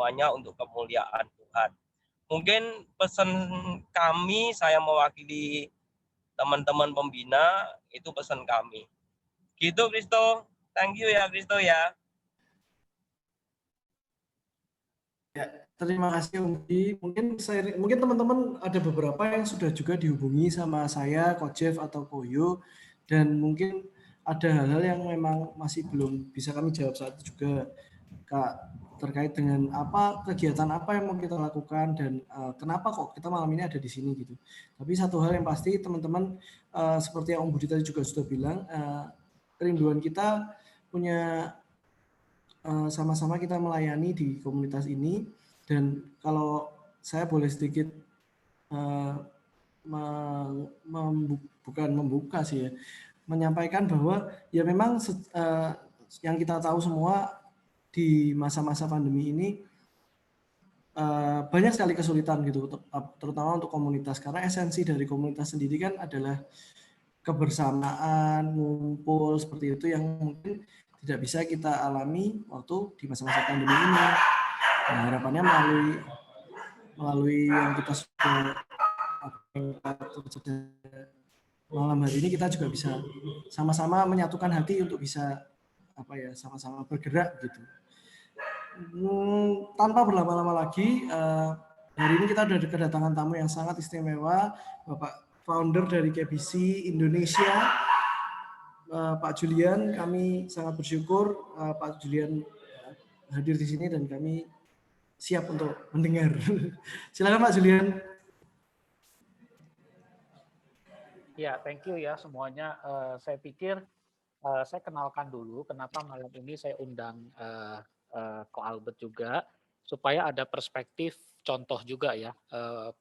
semuanya untuk kemuliaan Tuhan. Mungkin pesan kami, saya mewakili teman-teman pembina, itu pesan kami. Gitu, Kristo. Thank you ya, Kristo ya. Ya, terima kasih Om Budi. Mungkin teman-teman ada beberapa yang sudah juga dihubungi sama saya, Coach Jeff atau Koyo, dan mungkin ada hal-hal yang memang masih belum bisa kami jawab saat itu juga, Kak, terkait dengan kegiatan apa yang mau kita lakukan dan kenapa kok kita malam ini ada di sini gitu. Tapi satu hal yang pasti teman-teman, seperti yang Om Budi tadi juga sudah bilang, kerinduan kita punya sama-sama kita melayani di komunitas ini, dan kalau saya boleh sedikit bukan membuka sih ya, menyampaikan bahwa ya memang yang kita tahu semua di masa-masa pandemi ini banyak sekali kesulitan gitu, terutama untuk komunitas, karena esensi dari komunitas sendiri kan adalah kebersamaan, ngumpul seperti itu yang mungkin tidak bisa kita alami waktu di masa-masa pandemi ini. Nah, harapannya melalui yang kita sudah malam hari ini, kita juga bisa sama-sama menyatukan hati untuk bisa sama-sama bergerak gitu. Tanpa berlama-lama lagi, hari ini kita sudah kedatangan tamu yang sangat istimewa, Bapak founder dari KBC Indonesia, Pak Julian. Kami sangat bersyukur Pak Julian hadir di sini dan kami siap untuk mendengar. Silakan Pak Julian. Ya, thank you ya semuanya. Saya pikir saya kenalkan dulu kenapa malam ini saya undang Ko Albert juga, supaya ada perspektif contoh juga ya,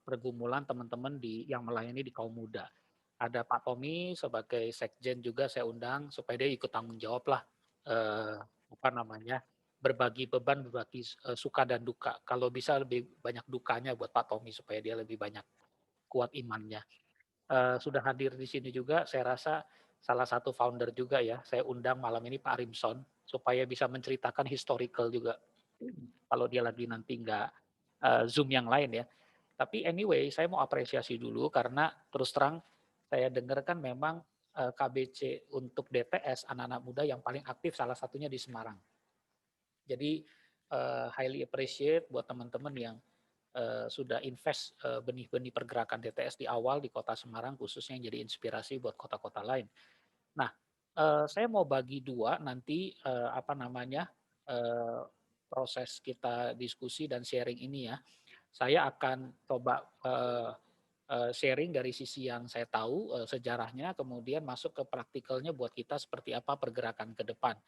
pergumulan teman-teman yang melayani di kaum muda. Ada Pak Tommy sebagai sekjen juga saya undang supaya dia ikut tanggung jawab lah, berbagi beban, berbagi suka dan duka. Kalau bisa lebih banyak dukanya buat Pak Tommy supaya dia lebih banyak kuat imannya. Sudah hadir di sini juga, saya rasa salah satu founder juga ya, saya undang malam ini Pak Rimson, supaya bisa menceritakan historical juga, kalau dia lagi nanti nggak Zoom yang lain ya. Tapi anyway, saya mau apresiasi dulu karena terus terang saya dengar kan memang KBC untuk DTS anak-anak muda yang paling aktif salah satunya di Semarang. Jadi highly appreciate buat teman-teman yang sudah invest benih-benih pergerakan DTS di awal di Kota Semarang, khususnya yang jadi inspirasi buat kota-kota lain. Nah, saya mau bagi dua nanti proses kita diskusi dan sharing ini ya. Saya akan coba sharing dari sisi yang saya tahu sejarahnya, kemudian masuk ke praktikalnya buat kita seperti apa pergerakan ke depan.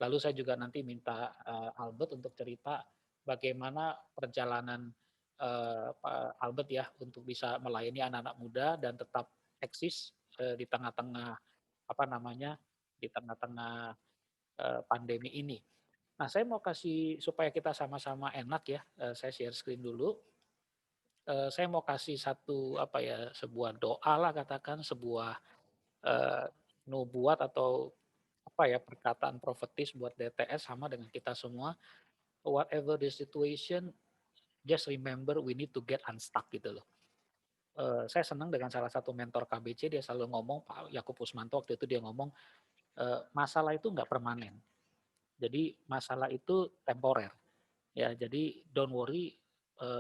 Lalu saya juga nanti minta Albert untuk cerita bagaimana perjalanan Pak Albert ya untuk bisa melayani anak-anak muda dan tetap eksis di tengah-tengah pandemi ini. Nah, saya mau kasih supaya kita sama-sama enak ya, saya share screen dulu. Saya mau kasih sebuah doa lah, katakan sebuah nubuat atau perkataan profetis buat DTS sama dengan kita semua. Whatever the situation, just remember we need to get unstuck gitu loh. Saya senang dengan salah satu mentor KBC, dia selalu ngomong, Pak Yakub Usmanto waktu itu dia ngomong, masalah itu nggak permanen. Jadi masalah itu temporer. Ya, jadi don't worry,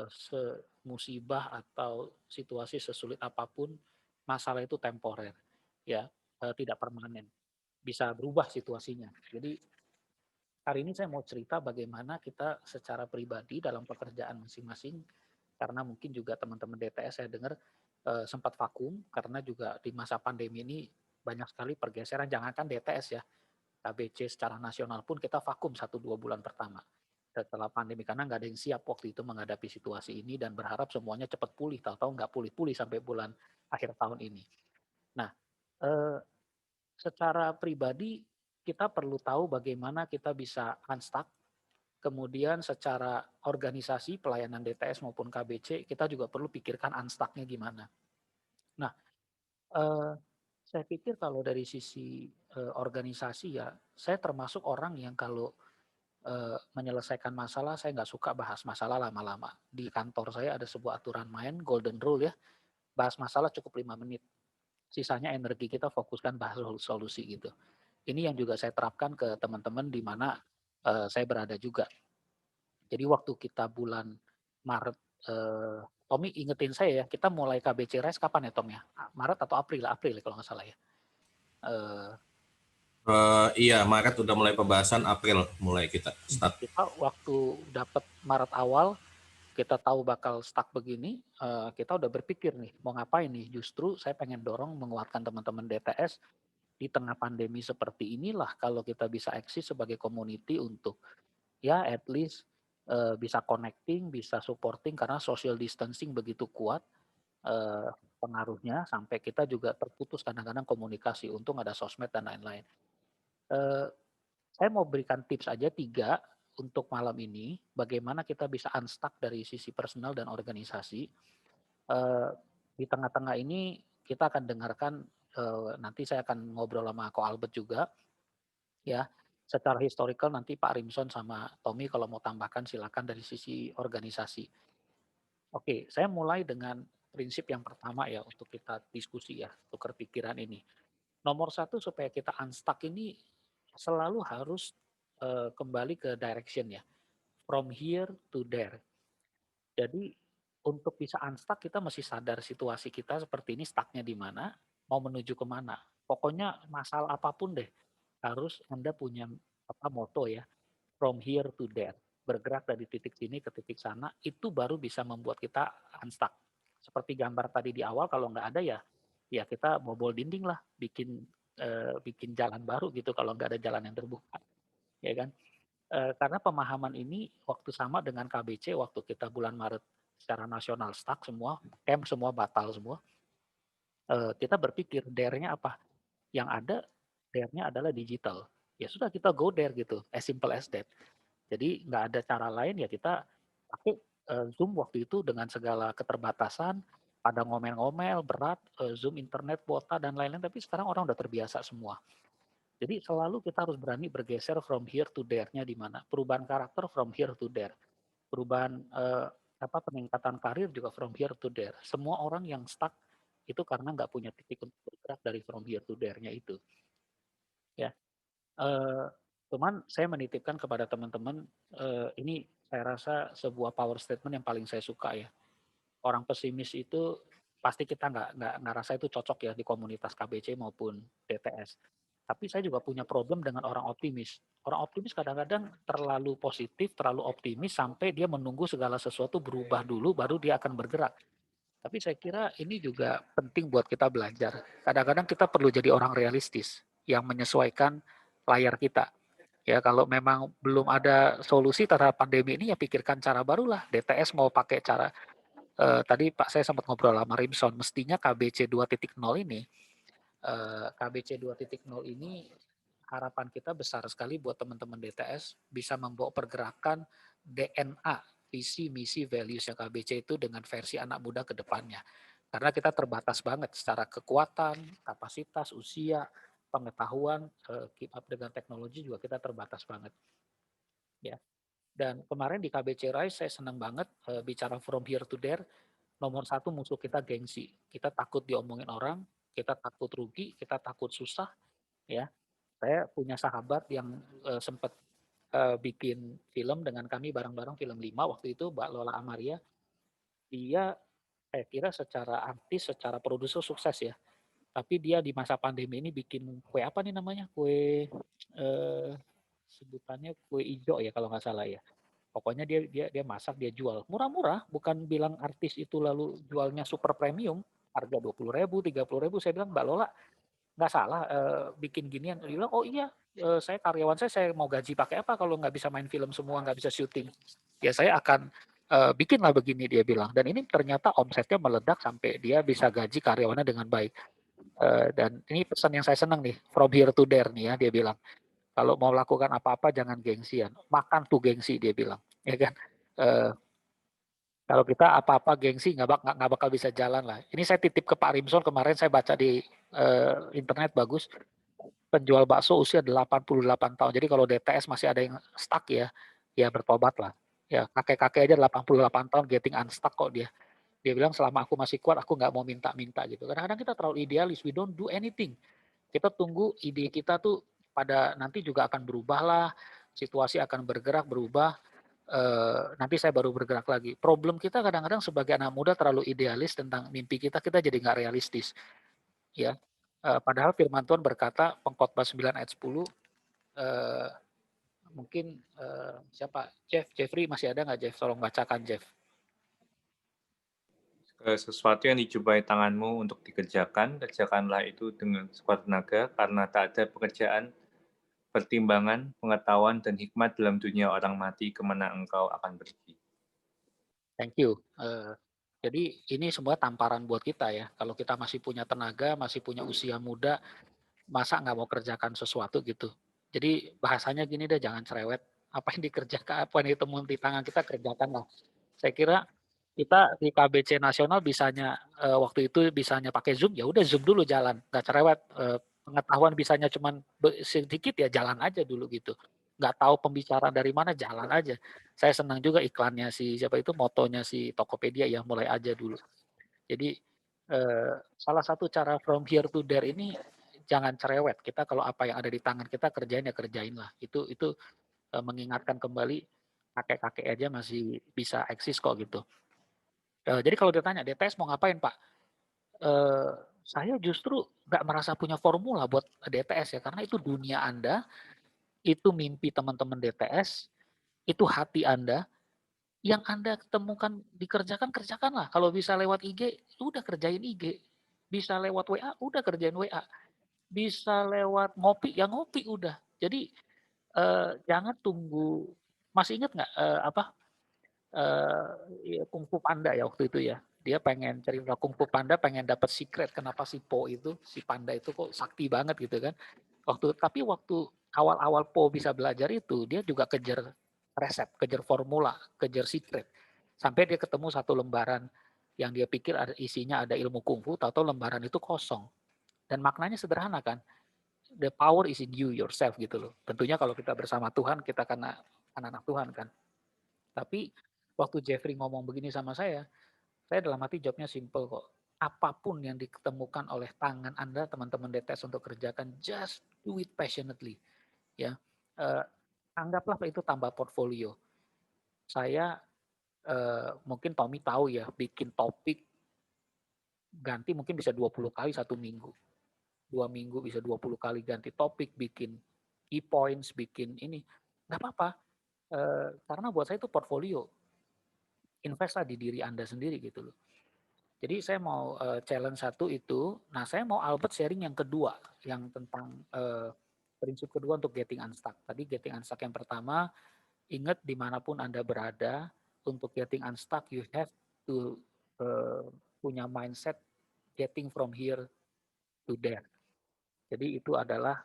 semusibah atau situasi sesulit apapun, masalah itu temporer. Ya, tidak permanen. Bisa berubah situasinya. Jadi hari ini saya mau cerita bagaimana kita secara pribadi dalam pekerjaan masing-masing, karena mungkin juga teman-teman DTS saya dengar sempat vakum karena juga di masa pandemi ini banyak sekali pergeseran, jangankan DTS ya, KBC secara nasional pun kita vakum 1-2 bulan pertama setelah pandemi karena nggak ada yang siap waktu itu menghadapi situasi ini dan berharap semuanya cepat pulih, tahu-tahu nggak pulih-pulih sampai bulan akhir tahun ini. Nah, secara pribadi kita perlu tahu bagaimana kita bisa unstuck. Kemudian secara organisasi pelayanan DTS maupun KBC kita juga perlu pikirkan unstuck-nya gimana. Nah, saya pikir kalau dari sisi organisasi ya, saya termasuk orang yang kalau menyelesaikan masalah, saya nggak suka bahas masalah lama-lama. Di kantor saya ada sebuah aturan main, golden rule ya, bahas masalah cukup 5 menit. Sisanya energi kita fokuskan bahas solusi gitu. Ini yang juga saya terapkan ke teman-teman di mana saya berada juga. Jadi waktu kita bulan Maret, Tommy ingetin saya ya, kita mulai KBC Rise kapan ya Tom ya? Maret atau April? April kalau nggak salah ya. Iya, Maret udah mulai pembahasan, April mulai kita start. Kita waktu dapat Maret awal, kita tahu bakal stuck begini, kita udah berpikir nih, mau ngapain nih? Justru saya pengen dorong menguatkan teman-teman DTS di tengah pandemi seperti inilah, kalau kita bisa eksis sebagai community untuk ya at least bisa connecting, bisa supporting, karena social distancing begitu kuat pengaruhnya sampai kita juga terputus kadang-kadang komunikasi. Untung ada sosmed dan lain-lain. Saya mau berikan tips aja 3 untuk malam ini, bagaimana kita bisa unstuck dari sisi personal dan organisasi. Di tengah-tengah ini kita akan dengarkan, nanti saya akan ngobrol sama Ko Albert juga, ya. Secara historical nanti Pak Rimson sama Tommy kalau mau tambahkan silakan dari sisi organisasi. Oke, saya mulai dengan prinsip yang pertama ya untuk kita diskusi ya, tukar pikiran ini. Nomor 1 supaya kita unstuck ini selalu harus kembali ke direction ya, from here to there. Jadi untuk bisa unstuck kita mesti sadar situasi kita seperti ini, stucknya di mana, mau menuju kemana. Pokoknya masalah apapun deh, harus Anda punya moto ya, from here to there. Bergerak dari titik sini ke titik sana, itu baru bisa membuat kita unstuck. Seperti gambar tadi di awal, kalau nggak ada ya kita bobol dinding lah, bikin jalan baru gitu kalau nggak ada jalan yang terbuka, ya kan? Karena pemahaman ini waktu sama dengan KBC, waktu kita bulan Maret secara nasional stuck semua, camp semua batal semua, kita berpikir dare-nya apa? Yang ada dare-nya adalah digital. Ya sudah kita go there gitu, as simple as that. Jadi nggak ada cara lain ya kita pakai Zoom waktu itu dengan segala keterbatasan, pada ngomel-ngomel, berat, Zoom, internet, kuota, dan lain-lain, tapi sekarang orang udah terbiasa semua. Jadi selalu kita harus berani bergeser from here to there-nya di mana. Perubahan karakter from here to there. Perubahan peningkatan karir juga from here to there. Semua orang yang stuck itu karena nggak punya titik untuk bergerak dari from here to there-nya itu. Ya, cuman saya menitipkan kepada teman-teman, ini saya rasa sebuah power statement yang paling saya suka ya. Orang pesimis itu pasti kita nggak rasa itu cocok ya di komunitas KBC maupun DTS. Tapi saya juga punya problem dengan orang optimis. Orang optimis kadang-kadang terlalu positif, terlalu optimis sampai dia menunggu segala sesuatu berubah dulu baru dia akan bergerak. Tapi saya kira ini juga penting buat kita belajar. Kadang-kadang kita perlu jadi orang realistis yang menyesuaikan layar kita. Ya kalau memang belum ada solusi terhadap pandemi ini ya pikirkan cara barulah. DTS mau pakai cara tadi Pak saya sempat ngobrol sama Rimson, mestinya KBC 2.0 ini KBC 2.0 ini harapan kita besar sekali buat teman-teman DTS bisa membawa pergerakan DNA, visi, misi, values yang KBC itu dengan versi anak muda ke depannya. Karena kita terbatas banget secara kekuatan, kapasitas, usia, pengetahuan, keep up dengan teknologi juga kita terbatas banget. Ya. Dan kemarin di KBC Rise saya senang banget bicara from here to there. Nomor 1 musuh kita gengsi. Kita takut diomongin orang, kita takut rugi, kita takut susah, ya. Saya punya sahabat yang sempat bikin film dengan kami bareng-bareng, film 5 waktu itu, Mbak Lola Amaria. Dia saya kira secara artis, secara produser sukses ya. Tapi dia di masa pandemi ini bikin kue apa nih namanya? Kue sebutannya kue ijo ya kalau nggak salah ya. Pokoknya dia masak, dia jual murah-murah, bukan bilang artis itu lalu jualnya super premium, harga 20.000, 30.000. Saya bilang Mbak Lola nggak salah bikin ginian. Dia bilang oh iya, saya karyawan saya mau gaji pakai apa kalau nggak bisa main film semua, nggak bisa syuting. Ya saya akan bikinlah begini dia bilang. Dan ini ternyata omsetnya meledak sampai dia bisa gaji karyawannya dengan baik. Dan ini pesan yang saya senang nih, from here to there nih ya dia bilang. Kalau mau lakukan apa-apa jangan gengsian, makan tuh gengsi dia bilang, ya kan? Kalau kita apa-apa gengsi nggak bakal bisa jalan lah. Ini saya titip ke Pak Rimson kemarin saya baca di internet bagus. penjual bakso usia 88 tahun. Jadi kalau DTS masih ada yang stuck ya, ya bertobat lah. Ya kakek-kakek aja 88 tahun getting unstuck kok dia. Dia bilang selama aku masih kuat, aku nggak mau minta-minta gitu. Kadang-kadang kita terlalu idealis, we don't do anything. Kita tunggu ide kita tuh pada nanti juga akan berubah lah, situasi akan bergerak, berubah. Nanti saya baru bergerak lagi. Problem kita kadang-kadang sebagai anak muda terlalu idealis tentang mimpi kita jadi nggak realistis. Ya, padahal Firman Tuhan berkata, Pengkhotbah 9 ayat 10, mungkin siapa? Jeffrey masih ada nggak Jeff? Tolong bacakan Jeff. Sesuatu yang dijumpai tanganmu untuk dikerjakan, kerjakanlah itu dengan sekuat tenaga, karena tak ada pekerjaan, pertimbangan, pengetahuan, dan hikmat dalam dunia orang mati kemana engkau akan pergi. Thank you. Jadi ini semua tamparan buat kita ya. Kalau kita masih punya tenaga, masih punya usia muda, masa nggak mau kerjakan sesuatu gitu. Jadi bahasanya gini deh, jangan cerewet. Apa yang dikerjakan, apa yang ditemukan di tangan kita, kerjakan lah. Saya kira kita di KBC nasional bisanya waktu itu bisanya pakai Zoom, ya udah Zoom dulu jalan, nggak cerewet. Pengetahuan bisanya cuman sedikit ya jalan aja dulu gitu. Nggak tahu pembicaraan dari mana, jalan aja. Saya senang juga iklannya si siapa itu, motonya si Tokopedia ya, mulai aja dulu. Jadi salah satu cara from here to there ini jangan cerewet. Kita kalau apa yang ada di tangan kita kerjain ya kerjain lah. Itu mengingatkan kembali kakek-kakek aja masih bisa eksis kok gitu. Jadi kalau ditanya DTS mau ngapain Pak? Saya justru nggak merasa punya formula buat DTS ya, karena itu dunia Anda, itu mimpi teman-teman DTS, itu hati Anda, yang Anda ketemukan dikerjakan, kerjakanlah. Kalau bisa lewat IG, udah kerjain IG. Bisa lewat WA, udah kerjain WA. Bisa lewat ngopi, ya ngopi udah. Jadi jangan tunggu, masih ingat nggak Kung Fu Panda ya waktu itu ya. Dia pengen cerita Kung Fu Panda, pengen dapat secret kenapa si Po itu, si panda itu kok sakti banget gitu kan. Tapi waktu awal-awal Po bisa belajar itu, dia juga kejar resep, kejar formula, kejar secret. Sampai dia ketemu satu lembaran yang dia pikir isinya ada ilmu kungfu, tahu-tahu lembaran itu kosong. Dan maknanya sederhana kan, the power is in you yourself gitu loh. Tentunya kalau kita bersama Tuhan, kita karena anak-anak Tuhan kan. Tapi waktu Jeffrey ngomong begini sama saya dalam hati jawabnya simple kok. Apapun yang ditemukan oleh tangan Anda, teman-teman DTS untuk kerjakan, just do it passionately. Ya, anggaplah itu tambah portfolio. Saya mungkin Tommy tahu ya, bikin topik ganti mungkin bisa 20 kali satu minggu. 2 minggu bisa 20 kali ganti topik, bikin key points, bikin ini. Nggak apa-apa. Karena buat saya itu portfolio. Investlah di diri Anda sendiri gitu loh. Jadi saya mau challenge satu itu. Nah saya mau Albert sharing yang kedua. Yang tentang prinsip kedua untuk getting unstuck. Tadi getting unstuck yang pertama, ingat dimanapun Anda berada, untuk getting unstuck you have to punya mindset getting from here to there. Jadi itu adalah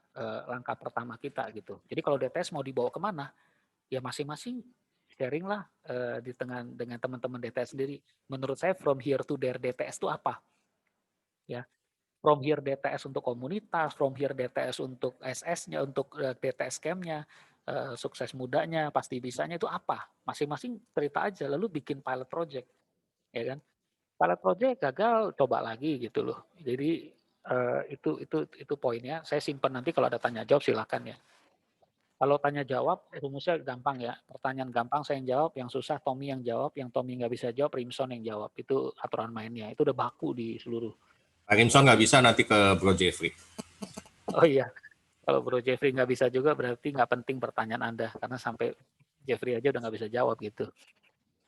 langkah pertama kita gitu. Jadi kalau DTS mau dibawa kemana, ya masing-masing sharing lah dengan teman-teman DTS sendiri. Menurut saya from here to there DTS itu apa? Ya, from here DTS untuk komunitas, from here DTS untuk SS-nya, untuk DTS camp-nya, sukses mudanya, pasti bisanya itu apa? Masing-masing cerita aja, lalu bikin pilot project, ya kan? Pilot project gagal, coba lagi gitu loh. Jadi itu poinnya. Saya simpan nanti kalau ada tanya jawab silakan ya. Kalau tanya jawab, rumusnya gampang ya. Pertanyaan gampang saya yang jawab, yang susah Tommy yang jawab, yang Tommy nggak bisa jawab, Rimson yang jawab. Itu aturan mainnya. Itu udah baku di seluruh. Pak Rimson nggak bisa, nanti ke Bro Jeffrey. Oh iya, kalau Bro Jeffrey nggak bisa juga berarti nggak penting pertanyaan Anda. Karena sampai Jeffrey aja udah nggak bisa jawab gitu.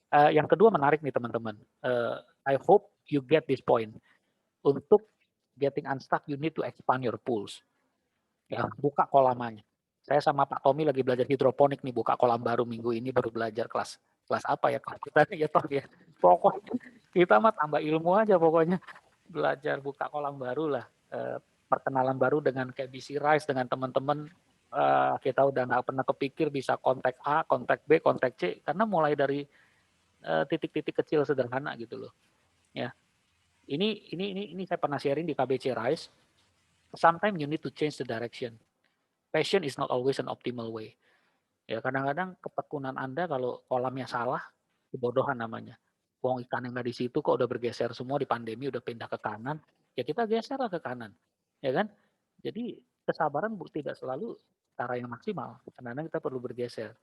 Yang kedua menarik nih teman-teman. I hope you get this point. Untuk getting unstuck, you need to expand your pools. Ya, buka kolamnya. Saya sama Pak Tommy lagi belajar hidroponik nih, buka kolam baru minggu ini, baru belajar kelas apa ya kalau kita ya Tom ya. Pokoknya kita mah tambah ilmu aja pokoknya. Belajar buka kolam baru lah. Perkenalan baru dengan KBC Rise, dengan teman-teman. Kita udah nggak pernah kepikir bisa kontak A, kontak B, kontak C, karena mulai dari titik-titik kecil sederhana gitu loh. Ya. Ini saya pernah sharing di KBC Rise. sometimes you need to change the direction. Passion is not always an optimal way. Ya, kadang-kadang ketekunan Anda kalau kolamnya salah, kebodohan namanya. Wong ikan yang nggak di situ kok udah bergeser semua di pandemi, udah pindah ke kanan, ya kita geser lah ke kanan, ya kan? Jadi kesabaran tidak selalu cara yang maksimal, kadang-kadang kita perlu bergeser.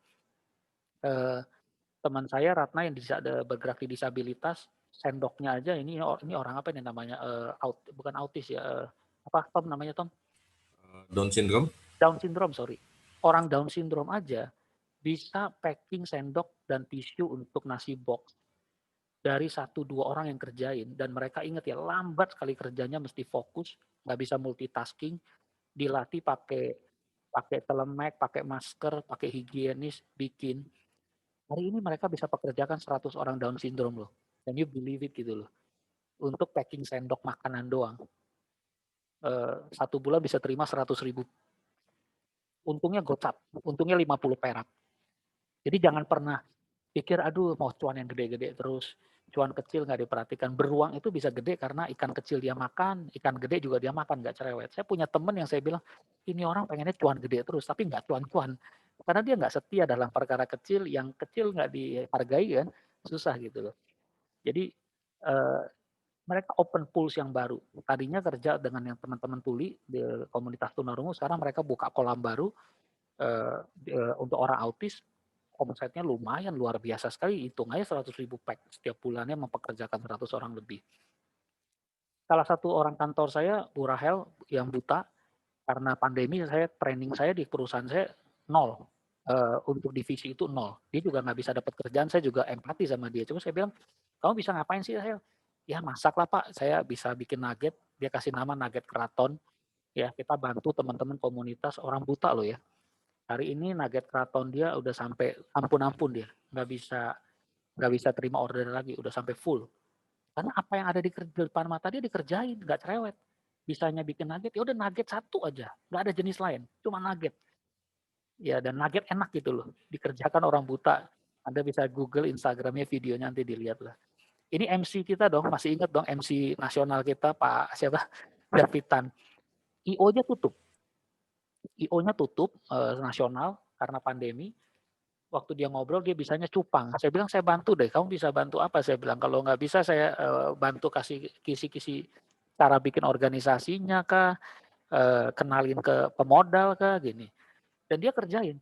Teman saya Ratna yang bergerak di disabilitas, sendoknya aja ini orang apa nih namanya, bukan autis ya, apa Tom namanya Tom? Down syndrome. Down syndrome, sorry. Orang Down syndrome aja bisa packing sendok dan tisu untuk nasi box dari 1-2 orang yang kerjain, dan mereka ingat ya, lambat sekali kerjanya, mesti fokus, nggak bisa multitasking, dilatih pakai telemek, pakai masker, pakai higienis, bikin. Hari ini mereka bisa pekerjakan 100 orang Down syndrome loh. Can you believe it gitu loh. Untuk packing sendok makanan doang. 1 bulan bisa terima 100.000. Untungnya gocap, untungnya 50 perak. Jadi jangan pernah pikir, aduh mau cuan yang gede-gede terus, cuan kecil nggak diperhatikan. Beruang itu bisa gede karena ikan kecil dia makan, ikan gede juga dia makan, nggak cerewet. Saya punya temen yang saya bilang, ini orang pengennya cuan gede terus, tapi nggak cuan-cuan. Karena dia nggak setia dalam perkara kecil, yang kecil nggak dihargai kan, susah gitu loh. Jadi mereka open pools yang baru. Tadinya kerja dengan yang teman-teman tuli di komunitas tunarungu, sekarang mereka buka kolam baru untuk orang autis. Omsetnya lumayan luar biasa sekali, hitung aja 100.000 pack setiap bulannya, mempekerjakan 100 orang lebih. Salah satu orang kantor saya, Bu Rahel, yang buta, karena pandemi training saya di perusahaan saya 0. Untuk divisi itu 0. Dia juga nggak bisa dapat kerjaan, saya juga empati sama dia. Cuma saya bilang, kamu bisa ngapain sih Rahel? Ya masak lah Pak, saya bisa bikin nugget, dia kasih nama nugget keraton. Ya, kita bantu teman-teman komunitas orang buta loh ya. Hari ini nugget keraton dia udah sampai ampun-ampun dia, nggak bisa terima order lagi, udah sampai full. Karena apa yang ada di depan mata dia dikerjain, nggak cerewet. Bisanya bikin nugget, ya udah nugget 1 aja, nggak ada jenis lain, cuma nugget. Ya, dan nugget enak gitu loh, dikerjakan orang buta. Anda bisa Google Instagramnya, videonya nanti dilihat lah. Ini MC kita dong, masih ingat dong MC nasional kita Pak siapa? Davidan. IO-nya tutup. IO-nya tutup nasional karena pandemi. Waktu dia ngobrol dia bisanya cupang. Saya bilang saya bantu deh. Kamu bisa bantu apa? Saya bilang kalau nggak bisa saya bantu kasih kisi-kisi cara bikin organisasinya kah, kenalin ke pemodal kah, gini. Dan dia kerjain.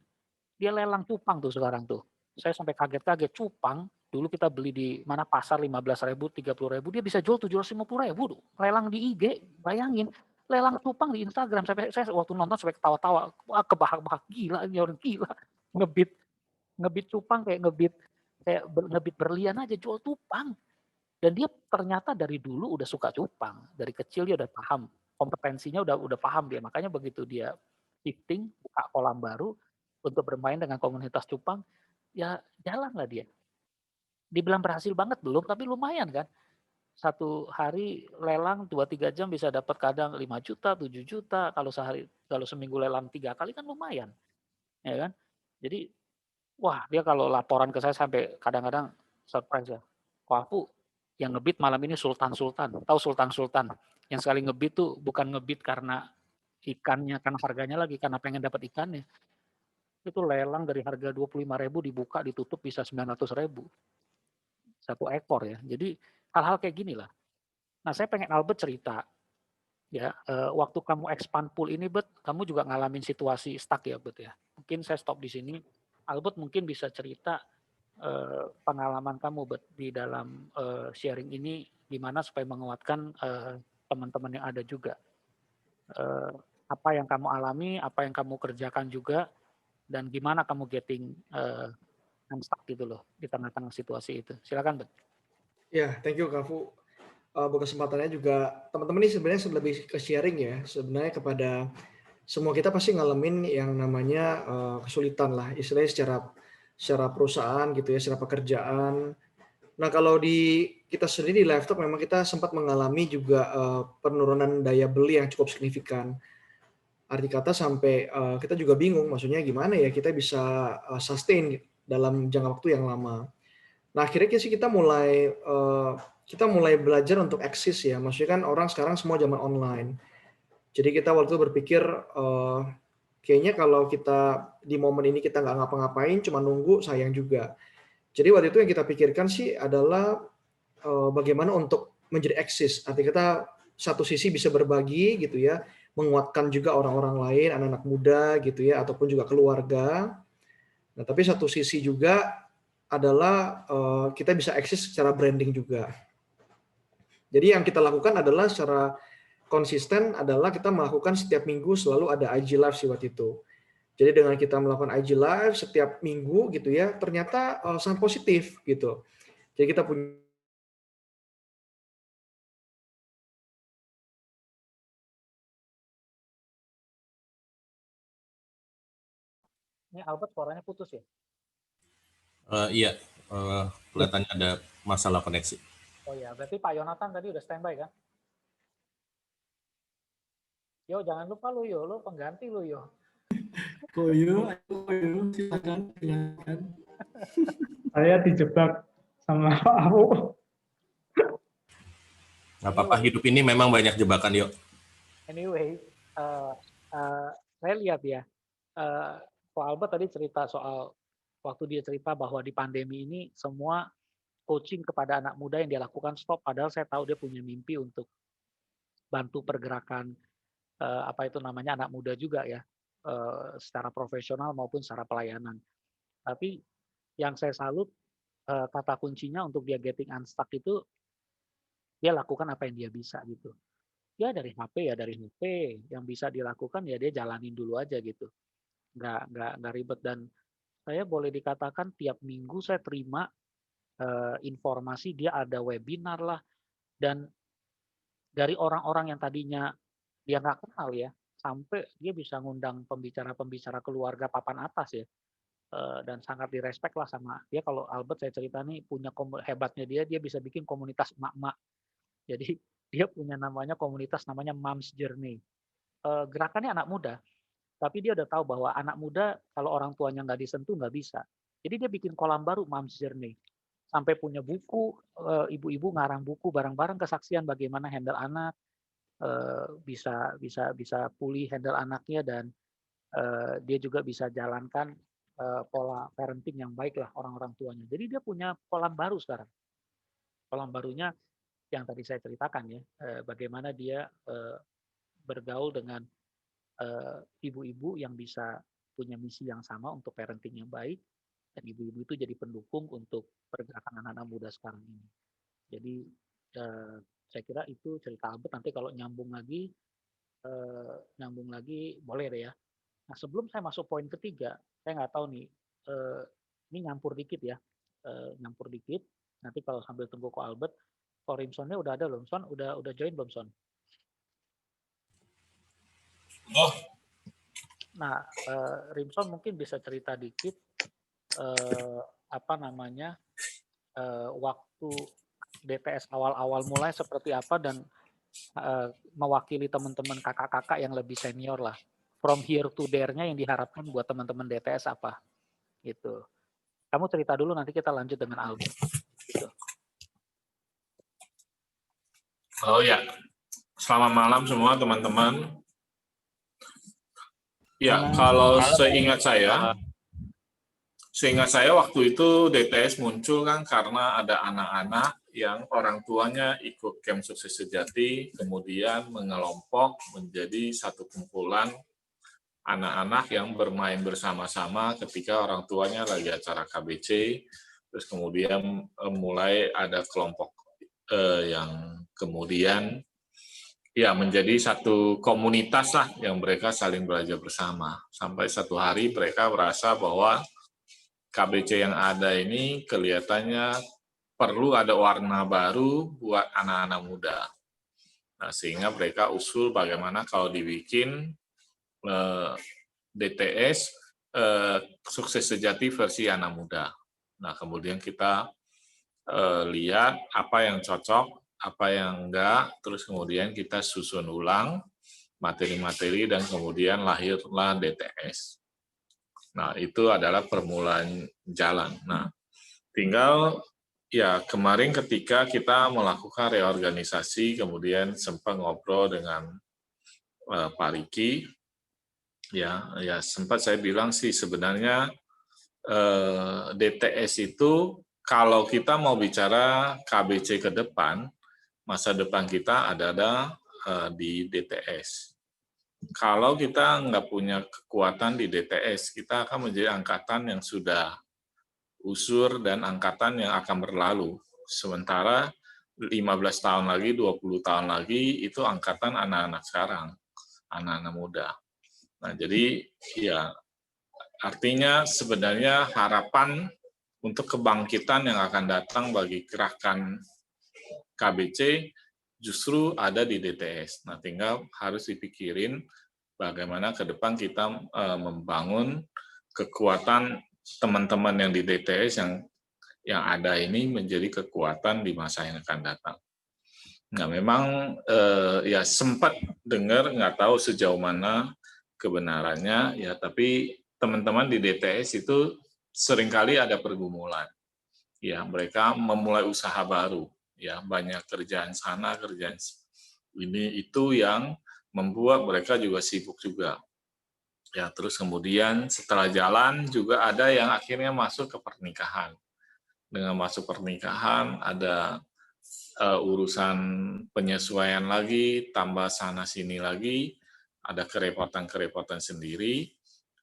Dia lelang cupang tuh sekarang tuh. Saya sampai kaget-kaget, cupang dulu kita beli di mana pasar 15.000, 30.000, dia bisa jual 750.000 tuh. Lelang di IG, bayangin. Lelang cupang di Instagram, saya waktu nonton sampai ketawa-tawa, wah kebahak-bahak, gila ini orang gila, ngebit cupang kayak ngebit berlian aja, jual cupang. Dan dia ternyata dari dulu udah suka cupang, dari kecil dia udah paham, kompetensinya udah paham dia, makanya begitu dia shifting, buka kolam baru untuk bermain dengan komunitas cupang, ya jalan lah dia. Dibilang berhasil banget belum, tapi lumayan kan. 1 hari lelang 2-3 jam bisa dapat kadang 5 juta, 7 juta. Kalau seminggu lelang 3 kali kan lumayan. Ya kan? Jadi wah, dia kalau laporan ke saya sampai kadang-kadang surprise ya. Wah, aku yang ngebit malam ini Sultan-Sultan. Tahu Sultan-Sultan? Yang sekali ngebit tuh bukan ngebit karena ikannya, karena harganya lagi, karena pengen dapat ikannya. Itu lelang dari harga 25.000 dibuka ditutup bisa 900.000. 1 ekor ya. Jadi hal-hal kayak gini lah. Nah, saya pengen Albert cerita ya, waktu kamu expand pool ini, Bet, kamu juga ngalamin situasi stuck ya, Bet ya. Mungkin saya stop di sini. Albert mungkin bisa cerita pengalaman kamu, Bet, di dalam sharing ini gimana supaya menguatkan teman-teman yang ada juga. Apa yang kamu alami, apa yang kamu kerjakan juga, dan gimana kamu getting unstuck gitu loh di tengah-tengah situasi itu. Silakan, Bet. Ya, thank you Kak Fu. Buat kesempatannya juga, teman-teman ini sebenarnya lebih ke sharing ya, sebenarnya kepada semua kita pasti ngalamin yang namanya kesulitan lah, istilahnya secara perusahaan gitu ya, secara pekerjaan. Nah kalau di kita sendiri di Livetalk memang kita sempat mengalami juga penurunan daya beli yang cukup signifikan. Arti kata sampai kita juga bingung, maksudnya gimana ya kita bisa sustain dalam jangka waktu yang lama. Nah akhirnya sih kita mulai belajar untuk eksis ya, maksudnya kan orang sekarang semua zaman online. Jadi kita waktu itu berpikir kayaknya kalau kita di momen ini kita nggak ngapa-ngapain, cuma nunggu, sayang juga. Jadi waktu itu yang kita pikirkan sih adalah bagaimana untuk menjadi eksis. Artinya kita satu sisi bisa berbagi gitu ya, menguatkan juga orang-orang lain, anak-anak muda gitu ya, ataupun juga keluarga. Nah, tapi satu sisi juga adalah kita bisa eksis secara branding juga. Jadi yang kita lakukan adalah secara konsisten adalah kita melakukan setiap minggu selalu ada IG Live sih waktu itu. Jadi dengan kita melakukan IG Live setiap minggu gitu ya, ternyata sangat positif gitu. Jadi kita punya Ini Albert suaranya putus ya? Iya, kelihatannya ada masalah koneksi. Oh ya, berarti Pak Yonatan tadi udah standby kan? Yo, jangan lupa lu yo, lu pengganti lu yo. Koyo, silakan. Saya dijebak sama Pak Awu. Nggak apa-apa, hidup ini memang banyak jebakan, yuk. Anyway, saya lihat ya, Pak Albert tadi cerita soal waktu dia cerita bahwa di pandemi ini semua coaching kepada anak muda yang dia lakukan stop, padahal saya tahu dia punya mimpi untuk bantu pergerakan apa itu namanya anak muda juga ya, secara profesional maupun secara pelayanan. Tapi yang saya salut kata kuncinya untuk dia getting unstuck itu dia lakukan apa yang dia bisa gitu. Ya dari HP yang bisa dilakukan ya dia jalanin dulu aja gitu. Nggak ribet, dan saya boleh dikatakan tiap minggu saya terima informasi dia ada webinar lah, dan dari orang-orang yang tadinya dia nggak kenal ya, sampai dia bisa ngundang pembicara-pembicara keluarga papan atas ya, dan sangat direspek lah sama dia. Kalau Albert saya cerita nih punya hebatnya dia bisa bikin komunitas emak-emak. Jadi dia punya namanya komunitas namanya Moms Journey. Gerakannya anak muda, tapi dia udah tahu bahwa anak muda kalau orang tuanya nggak disentuh nggak bisa. Jadi dia bikin kolam baru Moms Journey. Sampai punya buku, ibu-ibu ngarang buku bareng-bareng kesaksian bagaimana handle anak, bisa pulih handle anaknya, dan dia juga bisa jalankan pola parenting yang baik lah orang-orang tuanya. Jadi dia punya kolam baru sekarang. Kolam barunya yang tadi saya ceritakan ya, bagaimana dia bergaul dengan ibu-ibu yang bisa punya misi yang sama untuk parenting yang baik, dan ibu-ibu itu jadi pendukung untuk pergerakan anak-anak muda sekarang ini. Jadi saya kira itu cerita Albert. Nanti kalau nyambung lagi boleh deh ya. Nah sebelum saya masuk poin ketiga, saya nggak tahu nih, ini nyampur dikit ya, Nanti kalau sambil tunggu ke Albert, Rimsonnya udah ada belum? Son, udah join belum Son? Oh. Nah, Rimson mungkin bisa cerita dikit waktu DTS awal-awal mulai seperti apa, dan mewakili teman-teman kakak-kakak yang lebih senior lah. From here to there-nya yang diharapkan buat teman-teman DTS apa? Gitu. Kamu cerita dulu, nanti kita lanjut dengan Albert. Gitu. Oh ya, selamat malam semua teman-teman. Ya, kalau seingat saya waktu itu DTS muncul kan karena ada anak-anak yang orang tuanya ikut Camp Sukses Sejati, kemudian mengelompok menjadi satu kumpulan anak-anak yang bermain bersama-sama ketika orang tuanya lagi acara KBC, terus kemudian mulai ada kelompok yang kemudian ya menjadi satu komunitas lah yang mereka saling belajar bersama. Sampai satu hari mereka merasa bahwa KBC yang ada ini kelihatannya perlu ada warna baru buat anak-anak muda. Nah, sehingga mereka usul bagaimana kalau dibikin DTS Sukses Sejati versi anak muda. Nah, kemudian kita lihat apa yang cocok, apa yang enggak, terus kemudian kita susun ulang materi-materi dan kemudian lahirlah DTS. Nah, itu adalah permulaan jalan. Nah, tinggal ya kemarin ketika kita melakukan reorganisasi, kemudian sempat ngobrol dengan Pak Riki, ya sempat saya bilang sih sebenarnya DTS itu kalau kita mau bicara KBC ke depan, masa depan kita ada di DTS. Kalau kita nggak punya kekuatan di DTS, kita akan menjadi angkatan yang sudah usur dan angkatan yang akan berlalu. Sementara 15 tahun lagi, 20 tahun lagi, itu angkatan anak-anak sekarang, anak-anak muda. Nah, jadi ya artinya sebenarnya harapan untuk kebangkitan yang akan datang bagi gerakan KBC justru ada di DTS. Nah, tinggal harus dipikirin bagaimana ke depan kita membangun kekuatan teman-teman yang di DTS yang ada ini menjadi kekuatan di masa yang akan datang. Nah, memang ya sempat dengar, nggak tahu sejauh mana kebenarannya, ya tapi teman-teman di DTS itu seringkali ada pergumulan. Ya, mereka memulai usaha baru. Ya, banyak kerjaan sana, kerjaan ini itu yang membuat mereka juga sibuk juga. Ya, terus kemudian setelah jalan juga ada yang akhirnya masuk ke pernikahan. Dengan masuk pernikahan ada urusan penyesuaian lagi, tambah sana sini lagi, ada kerepotan-kerepotan sendiri,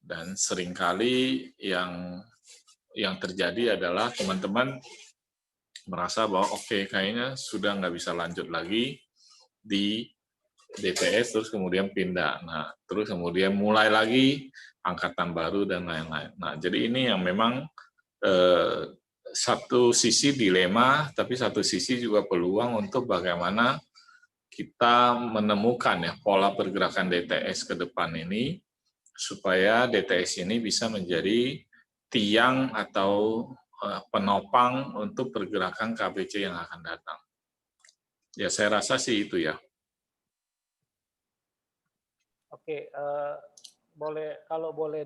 dan seringkali yang terjadi adalah teman-teman merasa bahwa oke, kayaknya sudah nggak bisa lanjut lagi di DTS, terus kemudian pindah. Nah, terus kemudian mulai lagi angkatan baru dan lain-lain. Nah, jadi ini yang memang satu sisi dilema, tapi satu sisi juga peluang untuk bagaimana kita menemukan ya pola pergerakan DTS ke depan ini, supaya DTS ini bisa menjadi tiang atau penopang untuk pergerakan KBC yang akan datang. Ya, saya rasa sih itu ya. Oke, kalau boleh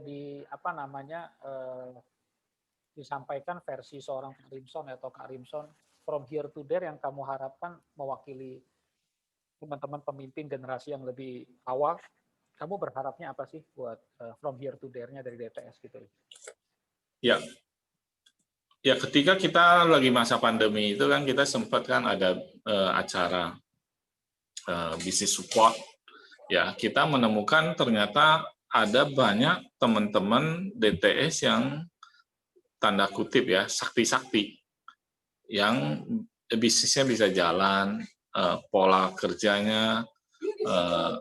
disampaikan versi seorang Pak Rimson atau Kak Rimson from here to there yang kamu harapkan mewakili teman-teman pemimpin generasi yang lebih awal. Kamu berharapnya apa sih buat from here to there-nya dari DTS gitu? Ya, ketika kita lagi masa pandemi itu kan kita sempat kan ada acara bisnis support. Ya, kita menemukan ternyata ada banyak teman-teman DTS yang tanda kutip ya sakti-sakti, yang bisnisnya bisa jalan, pola kerjanya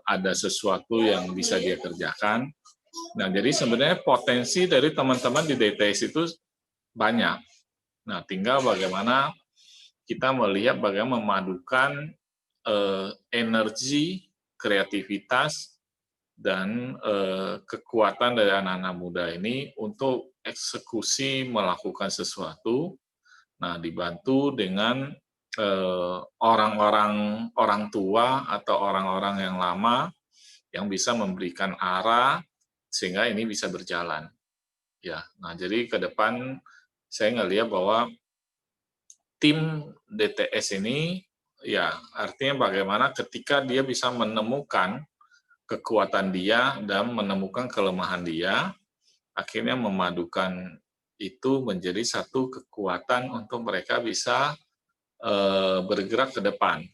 ada sesuatu yang bisa dia kerjakan. Nah, jadi sebenarnya potensi dari teman-teman di DTS itu banyak. Nah, tinggal bagaimana kita melihat bagaimana memadukan energi, kreativitas, dan kekuatan dari anak-anak muda ini untuk eksekusi melakukan sesuatu. Nah, dibantu dengan orang tua atau orang-orang yang lama yang bisa memberikan arah sehingga ini bisa berjalan. Ya, nah jadi ke depan saya ngelihat bahwa tim DTS ini ya artinya bagaimana ketika dia bisa menemukan kekuatan dia dan menemukan kelemahan dia, akhirnya memadukan itu menjadi satu kekuatan untuk mereka bisa bergerak ke depan.